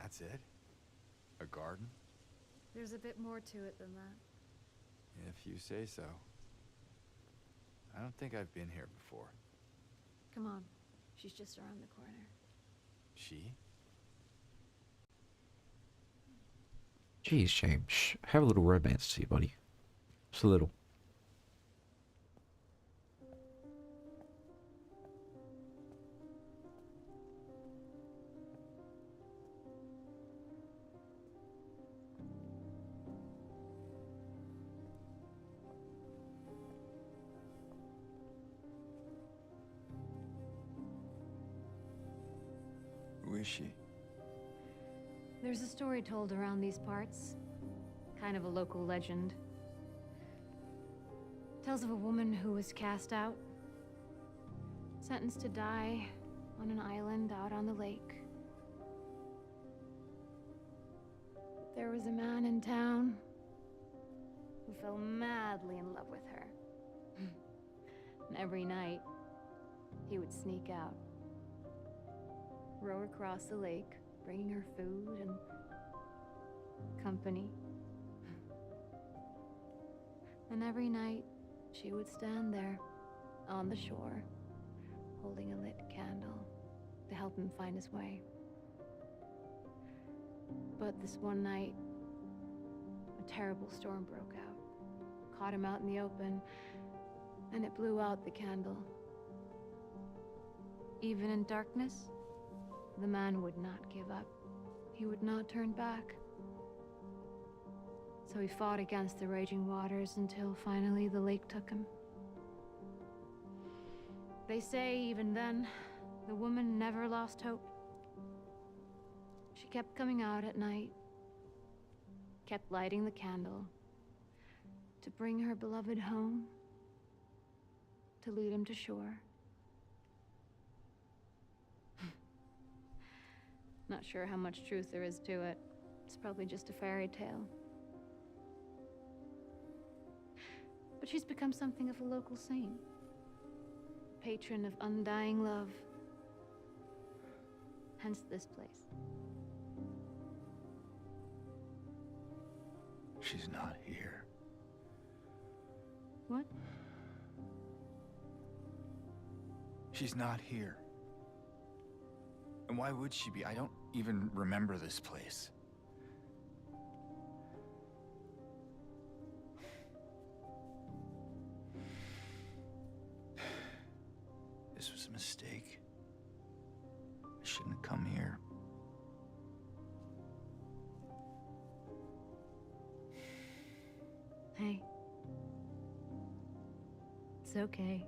That's it? A garden? There's a bit more to it than that. If you say so. I don't think I've been here before. Come on, she's just around the corner. She? Jeez, James. Have a little romance to you, buddy. Just a little. Who is she? There's a story told around these parts. Kind of a local legend. Tells of a woman who was cast out. Sentenced to die on an island out on the lake. There was a man in town who fell madly in love with her. And every night, he would sneak out. Row across the lake, bringing her food and company. And every night, she would stand there, on the shore, holding a lit candle to help him find his way. But this one night, a terrible storm broke out. Caught him out in the open, and it blew out the candle. Even in darkness, the man would not give up. He would not turn back. So he fought against the raging waters until finally the lake took him. They say even then, the woman never lost hope. She kept coming out at night, kept lighting the candle to bring her beloved home, to lead him to shore. Not sure how much truth there is to it. It's probably just a fairy tale. But she's become something of a local saint. Patron of undying love. Hence this place. She's not here. What? She's not here. And why would she be? I don't even remember this place. This was a mistake. I shouldn't have come here. Hey. It's okay.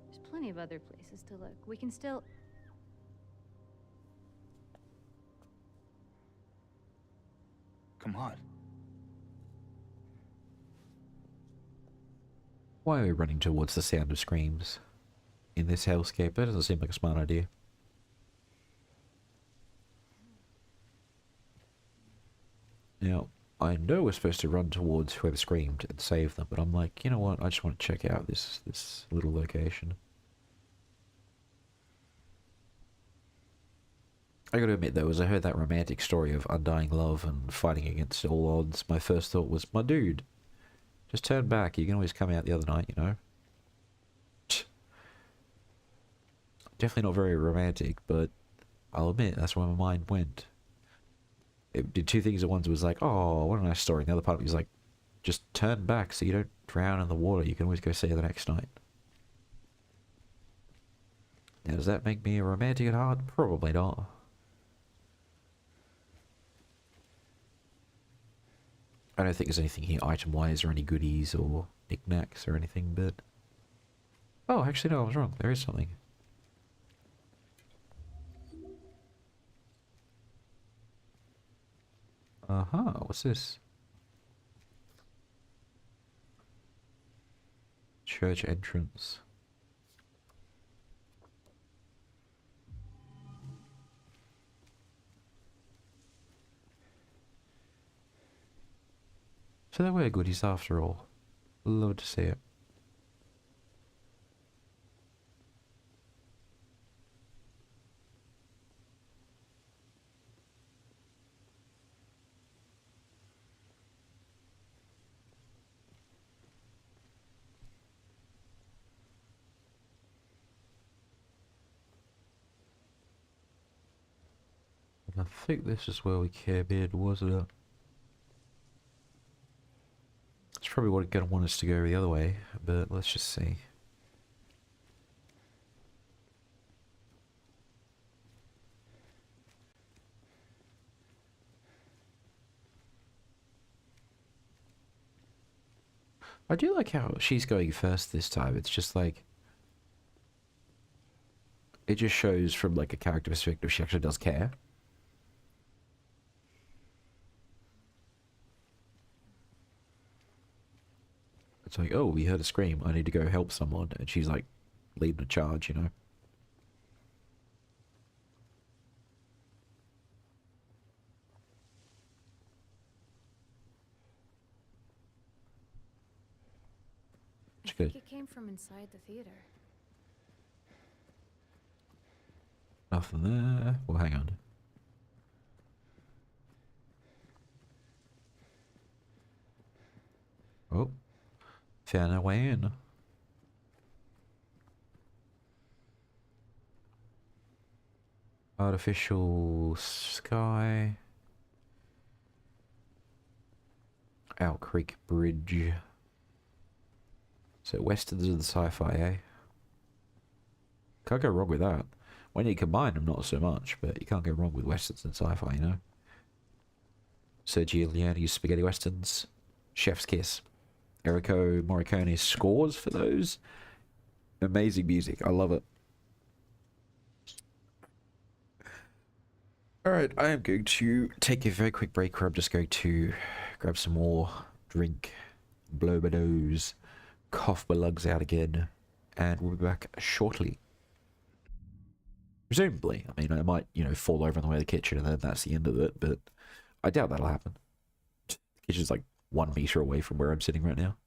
There's plenty of other places to look. We can still... Come on. Why are we running towards the sound of screams? In this hellscape, that doesn't seem like a smart idea. Now, I know we're supposed to run towards whoever screamed and save them, but I'm like, you know what, I just want to check out this little location. I gotta admit though, as I heard that romantic story of undying love and fighting against all odds, my first thought was, my dude, just turn back, you can always come out the other night, you know? Definitely not very romantic, but I'll admit, that's where my mind went. It did two things at once. It was like, oh, what a nice story. And the other part was like, just turn back so you don't drown in the water. You can always go see her the next night. Now, does that make me a romantic at heart? Probably not. I don't think there's anything here item-wise or any goodies or knickknacks or anything, but... Oh, actually, no, I was wrong. There is something. Uh-huh, what's this? Church entrance. So there were goodies after all. Love to see it. I think this is where we came in, wasn't it? It's probably what gonna want us to go the other way, but let's just see. I do like how she's going first this time. It's just like... It just shows from like a character perspective she actually does care. It's like, oh, we heard a scream. I need to go help someone. And she's like, leading the charge, you know? It's I good. think it came from inside the theater. Nothing there. Well, hang on. Oh. Found our way in. Artificial sky. Owl Creek Bridge. So westerns of the sci-fi, eh? Can't go wrong with that. When you combine them, not so much, but you can't go wrong with westerns and sci-fi, you know? Sergio Leone's spaghetti westerns. Chef's Kiss. Eriko Morricone's scores for those. Amazing music. I love it. Alright, I am going to take a very quick break where I'm just going to grab some more drink, blow my nose, cough my lungs out again, and we'll be back shortly. Presumably. I mean, I might, you know, fall over on the way to the kitchen and then that's the end of it, but I doubt that'll happen. The kitchen's like 1 meter away from where I'm sitting right now.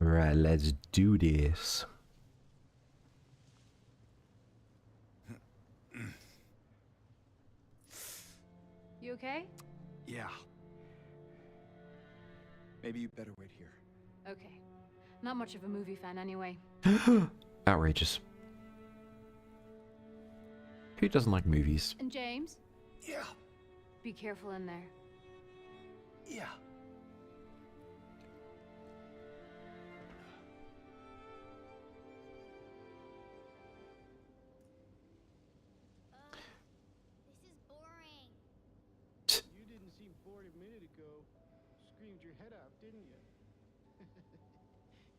Right, let's do this. You okay? Yeah. Maybe you better wait here. Okay. Not much of a movie fan anyway. Outrageous. Who doesn't like movies? And James? Yeah. Be careful in there. Yeah. This is boring. You didn't seem bored a minute ago. Screamed your head off, didn't you?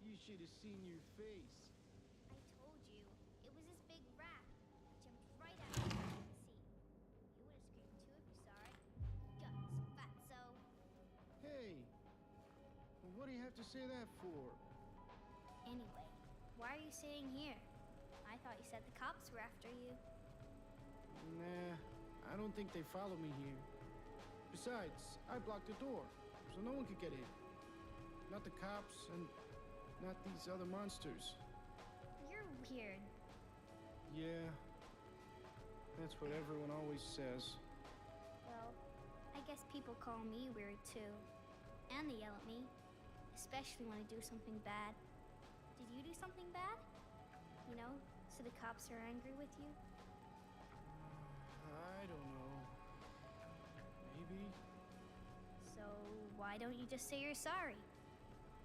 You should have seen your face. I told you. It was this big rat. Jumped right at me. See, you would have screamed too if you saw it. Guts, fatso. Hey, what do you have to say that for? Anyway, why are you sitting here? I thought you said the cops were after you. Nah, I don't think they follow me here. Besides, I blocked the door, so no one could get in. Not the cops, and not these other monsters. You're weird. Yeah, that's what everyone always says. Well, I guess people call me weird too. And they yell at me. Especially when I do something bad. Did you do something bad? You know, so the cops are angry with you? I don't know. Maybe. So why don't you just say you're sorry?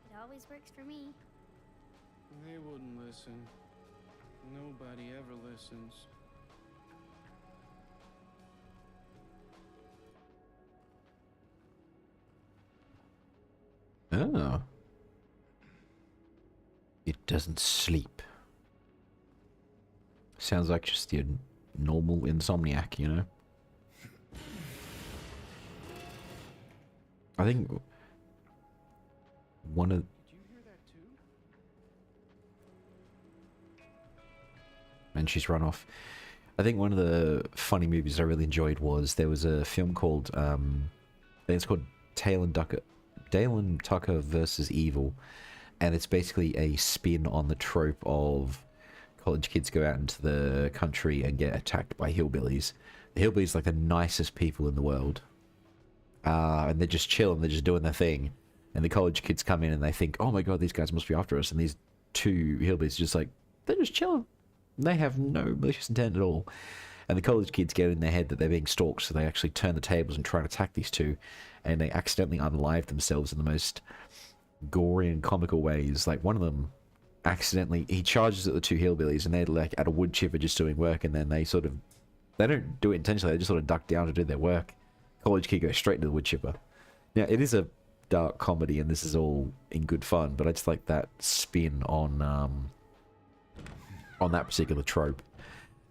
It always works for me. They wouldn't listen. Nobody ever listens. Oh. It doesn't sleep. Sounds like just your normal insomniac, you know? I think one of... Did you hear that too? And she's run off. I think one of the funny movies I really enjoyed was there was a film called I think it's called Dale and Tucker versus Evil, and it's basically a spin on the trope of college kids go out into the country and get attacked by hillbillies. The hillbillies are like the nicest people in the world, and they're just chilling, they're just doing their thing, and the college kids come in and they think, oh my god, these guys must be after us, and these two hillbillies are just like, they're just chilling. They have no malicious intent at all. And the college kids get in their head that they're being stalked, so they actually turn the tables and try and attack these two, and they accidentally unalive themselves in the most gory and comical ways. Like, one of them accidentally, he charges at the two hillbillies, and they're like at a wood chipper just doing work, and then they don't do it intentionally, they just sort of duck down to do their work. College kid goes straight into the wood chipper. Now, it is a dark comedy, and this is all in good fun, but I just like that spin on that particular trope.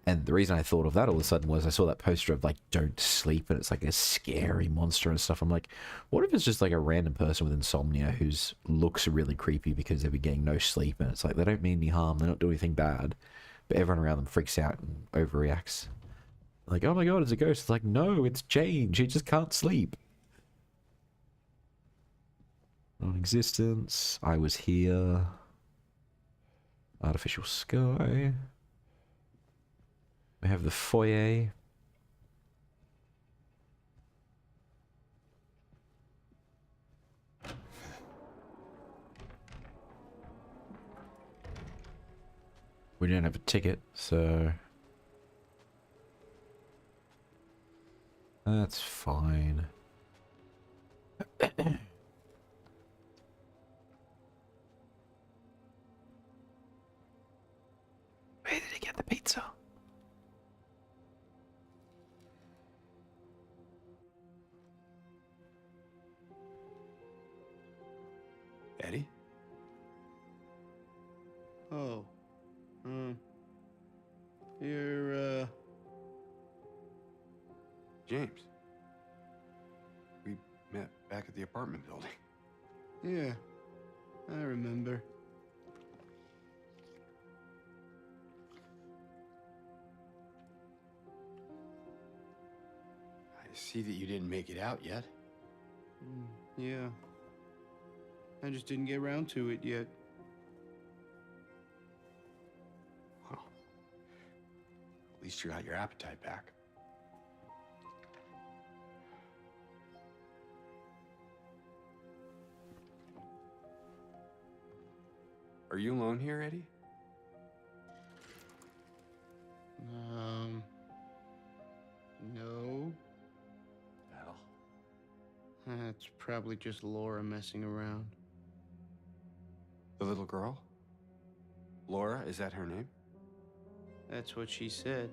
And the reason I thought of that all of a sudden was I saw that poster of, like, don't sleep, and it's like a scary monster and stuff. I'm like, what if it's just like a random person with insomnia whose looks are really creepy because they've been getting no sleep, and it's like they don't mean any harm, they don't do anything bad, but everyone around them freaks out and overreacts. Like, oh my god, it's a ghost. It's like, no, it's Jane, she just can't sleep. Non-existence, I was here. Artificial sky. We have the foyer. We don't have a ticket, so that's fine. Where did he get the pizza? Eddie? Oh. You're, James. We met back at the apartment building. Yeah. I remember. I see that you didn't make it out yet. Yeah. I just didn't get around to it yet. Well, at least you got your appetite back. Are you alone here, Eddie? No. Well, That's probably just Laura messing around. the little girl? Laura, is that her name? That's what she said.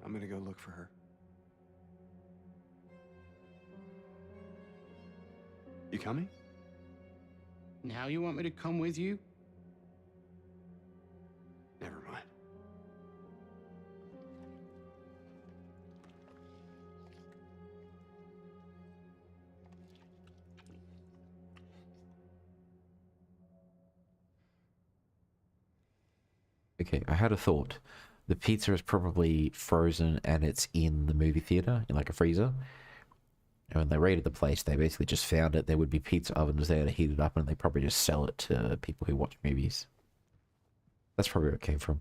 I'm gonna go look for her. You coming? Now you want me to come with you? Never mind. Okay, I had a thought. The pizza is probably frozen and it's in the movie theater, in like a freezer. And when they raided the place, they basically just found it. There would be pizza ovens there to heat it up, and they probably just sell it to people who watch movies. That's probably where it came from.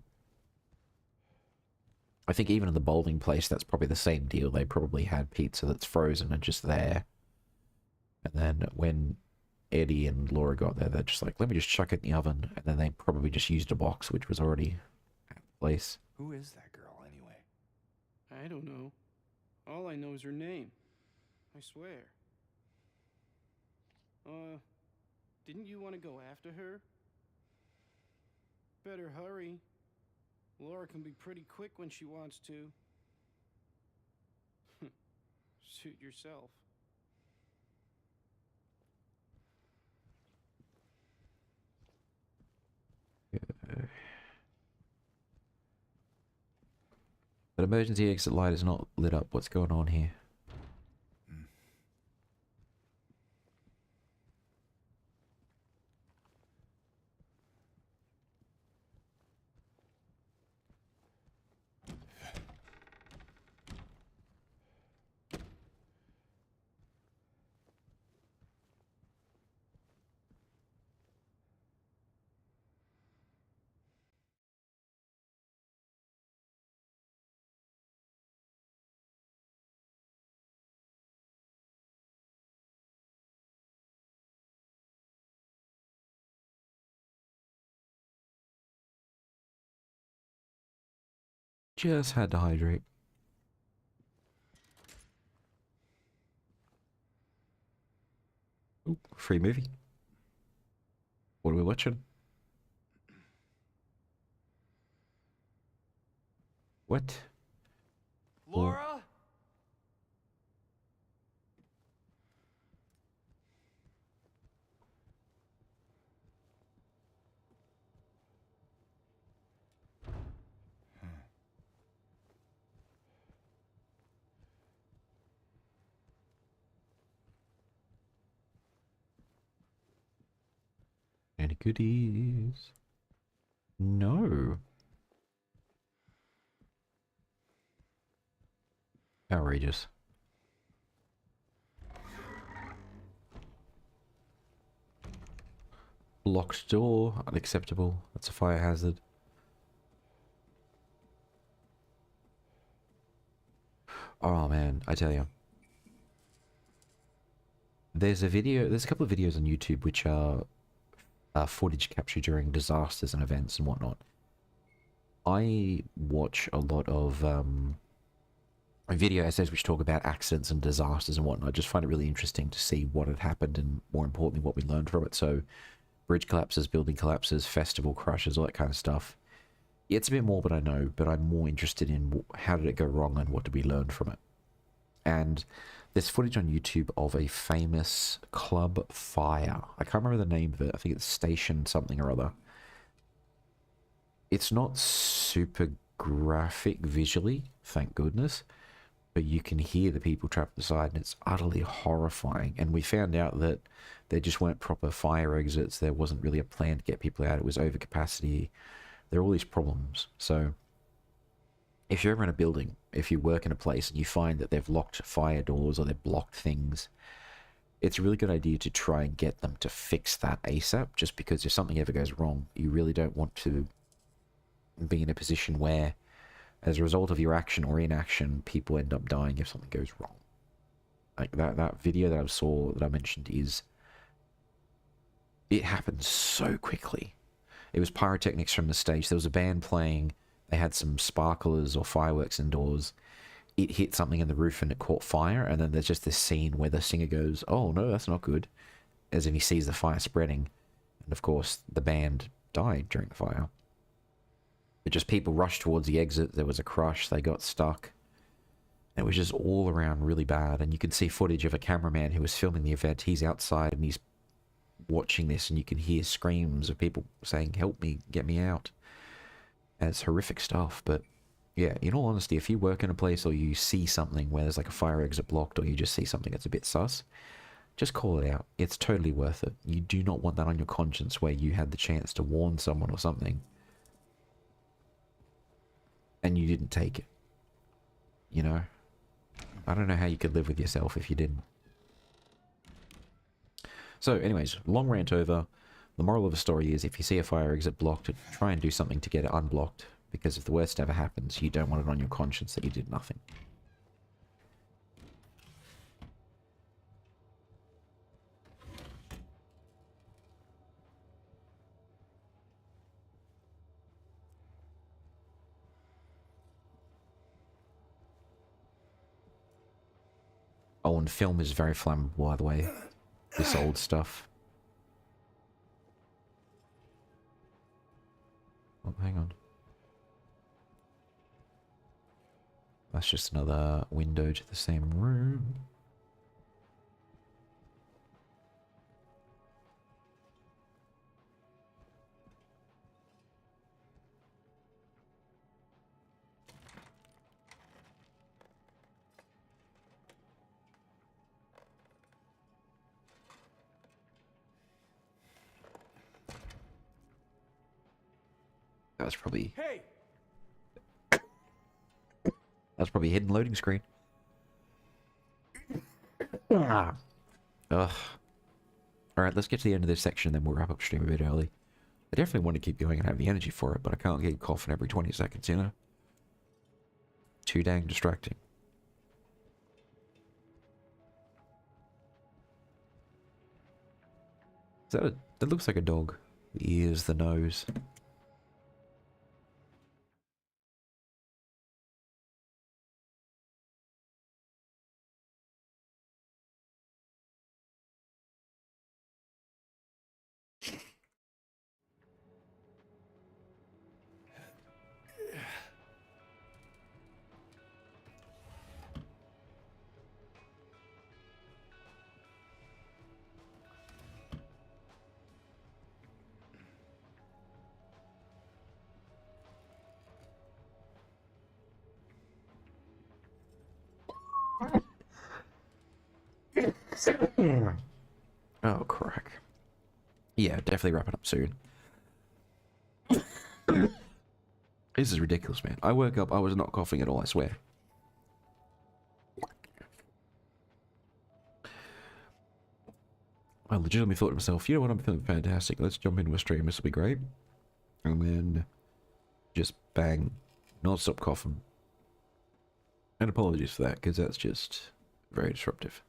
I think even in the bowling place, that's probably the same deal. They probably had pizza that's frozen and just there. And then when Eddie and Laura got there, they're just like, let me just chuck it in the oven. And then they probably just used a box, which was already at the place. Who is that girl, anyway? I don't know. All I know is her name. I swear. Didn't you want to go after her? Better hurry. Laura can be pretty quick when she wants to. Suit yourself. But emergency exit light is not lit up. What's going on here? Just had to hydrate. Ooh, free movie. What are we watching? What? Laura? Any goodies? No. Outrageous. Locked door, unacceptable. That's a fire hazard. Oh man, I tell you. There's a couple of videos on YouTube which are footage captured during disasters and events and whatnot. I watch a lot of video essays which talk about accidents and disasters and whatnot. I just find it really interesting to see what had happened and, more importantly, what we learned from it. So, bridge collapses, building collapses, festival crashes, all that kind of stuff. Yeah, it's a bit more, but I know, but I'm more interested in how did it go wrong and what did we learn from it. And there's footage on YouTube of a famous club fire. I can't remember the name of it. I think it's Station something or other. It's not super graphic visually, thank goodness, but you can hear the people trapped inside, and it's utterly horrifying. And we found out that there just weren't proper fire exits. There wasn't really a plan to get people out. It was overcapacity. There are all these problems. So if you're ever in a building, if you work in a place and you find that they've locked fire doors or they've blocked things, it's a really good idea to try and get them to fix that ASAP, just because if something ever goes wrong, you really don't want to be in a position where, as a result of your action or inaction, people end up dying if something goes wrong. Like that video that I saw that I mentioned it happened so quickly. It was pyrotechnics from the stage. There was a band playing. They had some sparklers or fireworks indoors. It hit something in the roof and it caught fire. And then there's just this scene where the singer goes, "Oh no, that's not good," as if he sees the fire spreading. And of course, the band died during the fire. But just people rushed towards the exit. There was a crush. They got stuck. It was just all around really bad. And you can see footage of a cameraman who was filming the event. He's outside and he's watching this, and you can hear screams of people saying, "Help me, get me out." And it's horrific stuff. But yeah, in all honesty, if you work in a place or you see something where there's like a fire exit blocked, or you just see something that's a bit sus, just call it out. It's totally worth it. You do not want that on your conscience where you had the chance to warn someone or something and you didn't take it. You know? I don't know how you could live with yourself if you didn't. So anyways, long rant over. The moral of the story is, if you see a fire exit blocked, try and do something to get it unblocked, because if the worst ever happens, you don't want it on your conscience that you did nothing. Oh, and film is very flammable, by the way. This old stuff. Oh, hang on. That's just another window to the same room. That was probably... Hey! That's probably a hidden loading screen. Ugh. Alright, let's get to the end of this section, then we'll wrap up stream a bit early. I definitely want to keep going and have the energy for it, but I can't keep coughing every 20 seconds, you know? Too dang distracting. That looks like a dog. The ears, the nose. Oh, crack. Yeah, definitely wrapping up soon. This is ridiculous, man. I woke up, I was not coughing at all, I swear. I legitimately thought to myself, you know what, I'm feeling fantastic. Let's jump into a stream, this will be great. And then, just bang, non-stop coughing. And apologies for that, because that's just very disruptive.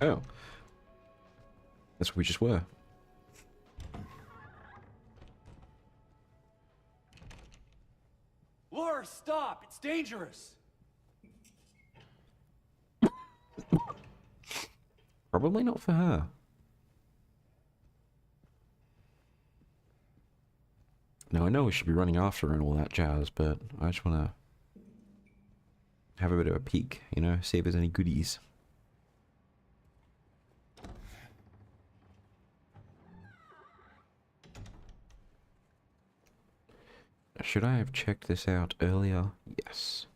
Oh. That's where we just were. Laura, stop! It's dangerous! Probably not for her. Now, I know we should be running after her and all that jazz, but I just want to have a bit of a peek, you know, see if there's any goodies. Should I have checked this out earlier? Yes.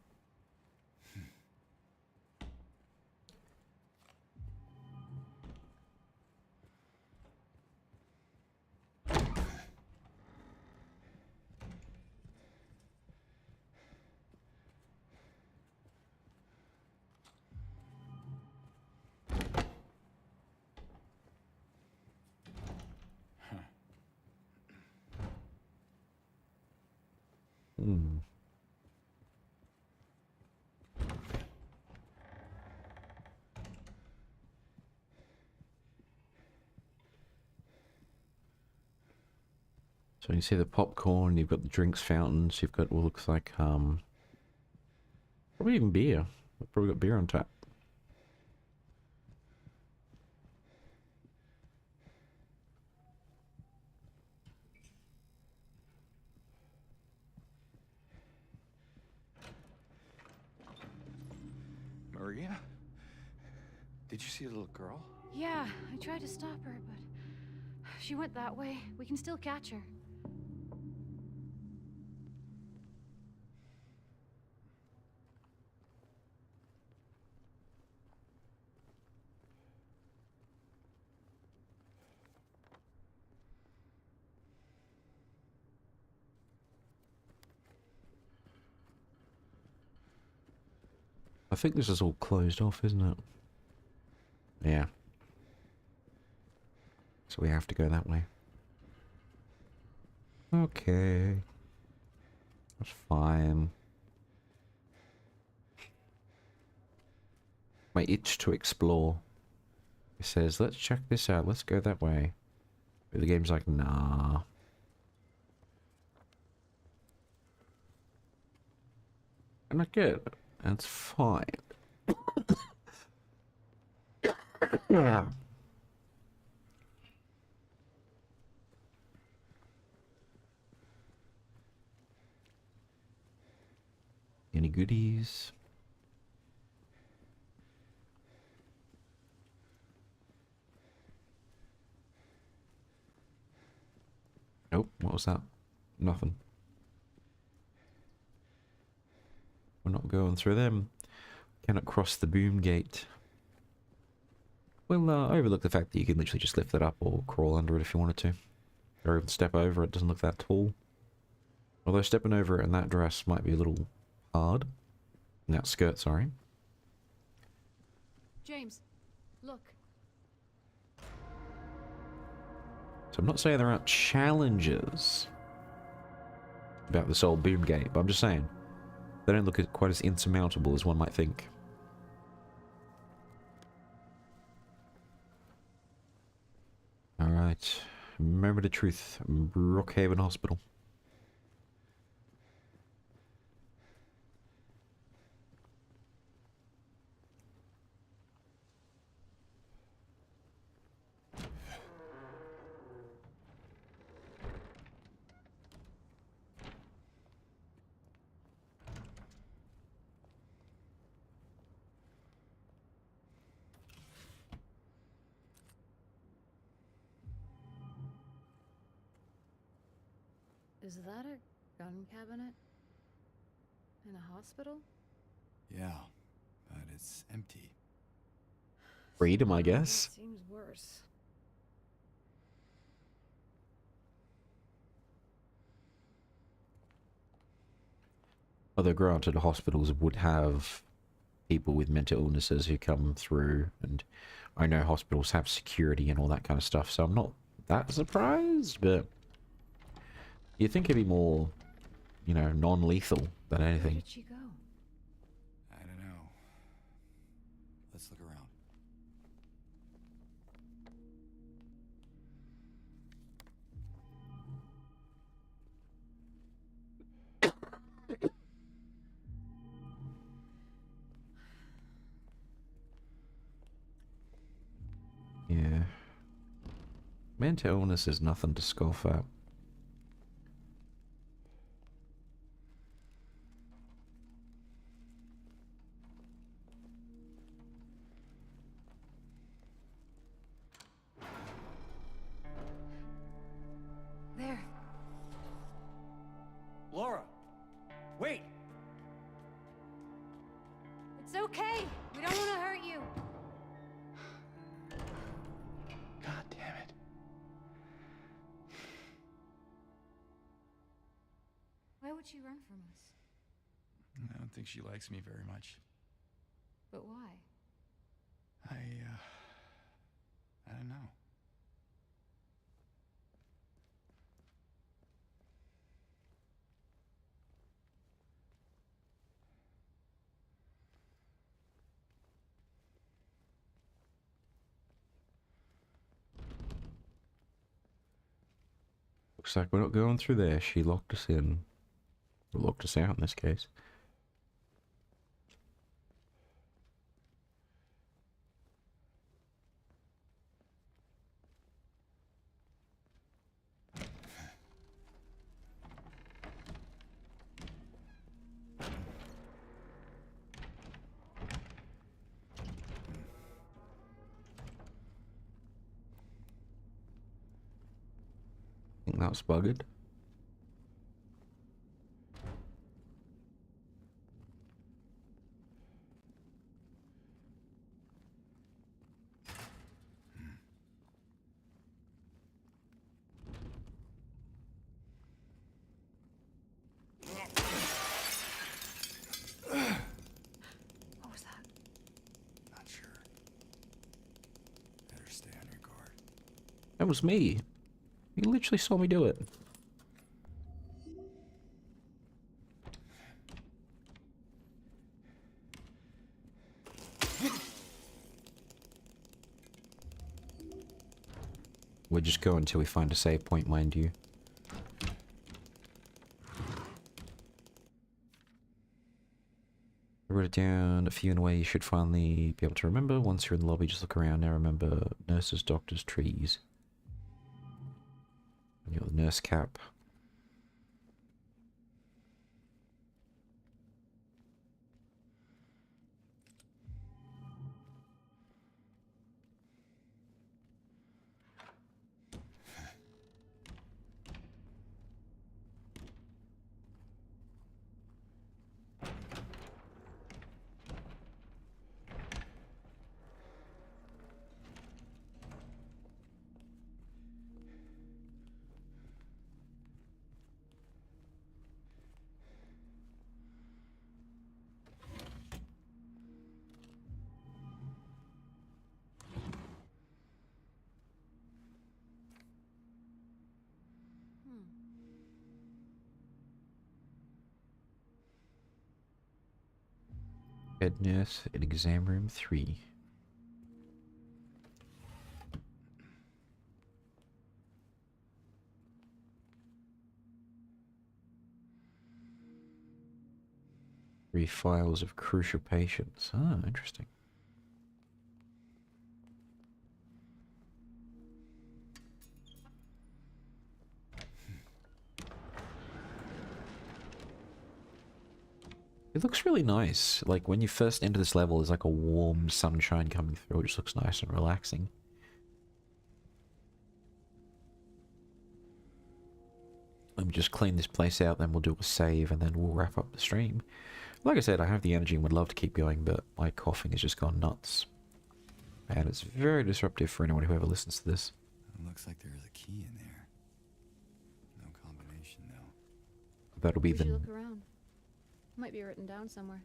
Hmm. So you see the popcorn, you've got the drinks fountains, you've got what looks like, probably even beer. We've probably got beer on tap. Maria? Did you see the little girl? Yeah, I tried to stop her, but she went that way. We can still catch her. I think this is all closed off, isn't it? Yeah. So we have to go that way. Okay. That's fine. My itch to explore. It says, let's check this out, let's go that way. But the game's like, nah. And I get it. That's fine. Yeah. Any goodies? Nope, what was that? Nothing. We're not going through them. Cannot cross the boom gate. We'll overlook the fact that you can literally just lift it up or crawl under it if you wanted to. Or even step over it, doesn't look that tall. Although stepping over it in that dress might be a little hard. In that skirt, sorry. James, look. So I'm not saying there aren't challenges about this old boom gate, but I'm just saying they don't look quite as insurmountable as one might think. Alright, Moment of truth. Brookhaven Hospital. Is that a gun cabinet? In a hospital? Yeah, but it's empty. Freedom, I Somehow guess. That seems worse. Although granted, hospitals would have people with mental illnesses who come through, and I know hospitals have security and all that kind of stuff, so I'm not that surprised, but you'd think it'd be more, you know, non-lethal than Where anything. did she go? I don't know. Let's look around. Yeah. Mental illness is nothing to scoff at. There. Laura, wait! It's okay. We don't want to hurt you. God damn it. Why would she run from us? I don't think she likes me very much. But why? I don't know. Looks like we're not going through there. She locked us in. Or locked us out in this case. I think that's buggered. What was that? Not sure. Better stay on your guard. That was me. You literally saw me do it. We're just going until we find a save point, mind you. I wrote it down. A few in a way you should finally be able to remember. Once you're in the lobby, just look around. Now remember nurses, doctors, trees. And you got the nurse cap. Head nurse in exam room 3. 3 files of crucial patients. Ah, interesting. It looks really nice. Like, when you first enter this level, there's like a warm sunshine coming through. It just looks nice and relaxing. Let me just clean this place out, then we'll do a save, and then we'll wrap up the stream. Like I said, I have the energy and would love to keep going, but my coughing has just gone nuts. And it's very disruptive for anyone who ever listens to this. It looks like there is a key in there. No combination, though. That'll be We should the... look around. Might be written down somewhere.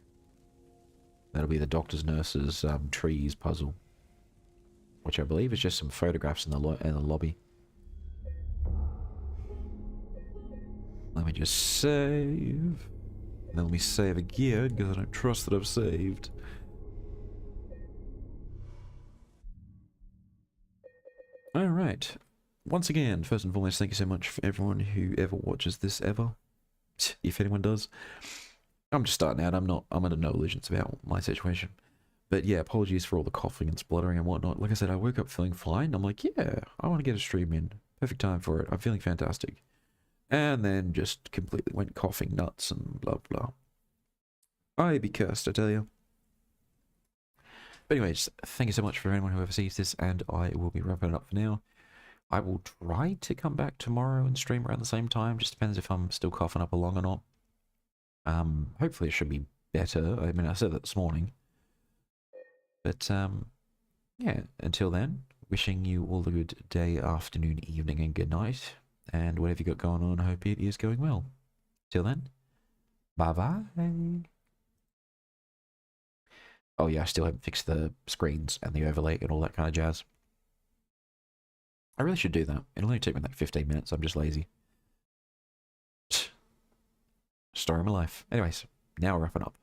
That'll be the doctor's nurse's trees puzzle, which I believe is just some photographs in the lobby. Let me just save. And then let me save again because I don't trust that I've saved. All right. Once again, first and foremost, thank you so much for everyone who ever watches this ever, if anyone does. I'm just starting out. I'm under no illusions about my situation. But yeah, apologies for all the coughing and spluttering and whatnot. Like I said, I woke up feeling fine. I'm like, yeah, I want to get a stream in. Perfect time for it. I'm feeling fantastic. And then just completely went coughing nuts and blah, blah. I be cursed, I tell you. But anyways, thank you so much for anyone who ever sees this, and I will be wrapping it up for now. I will try to come back tomorrow and stream around the same time. Just depends if I'm still coughing up along or not. Hopefully it should be better. I mean, I said that this morning. But, yeah, until then, wishing you all a good day, afternoon, evening, and good night. And whatever you got going on, I hope it is going well. Till then, bye-bye. Oh yeah, I still haven't fixed the screens and the overlay and all that kind of jazz. I really should do that. It'll only take me like 15 minutes. I'm just lazy. Story of my life. Anyways, now we're wrapping up.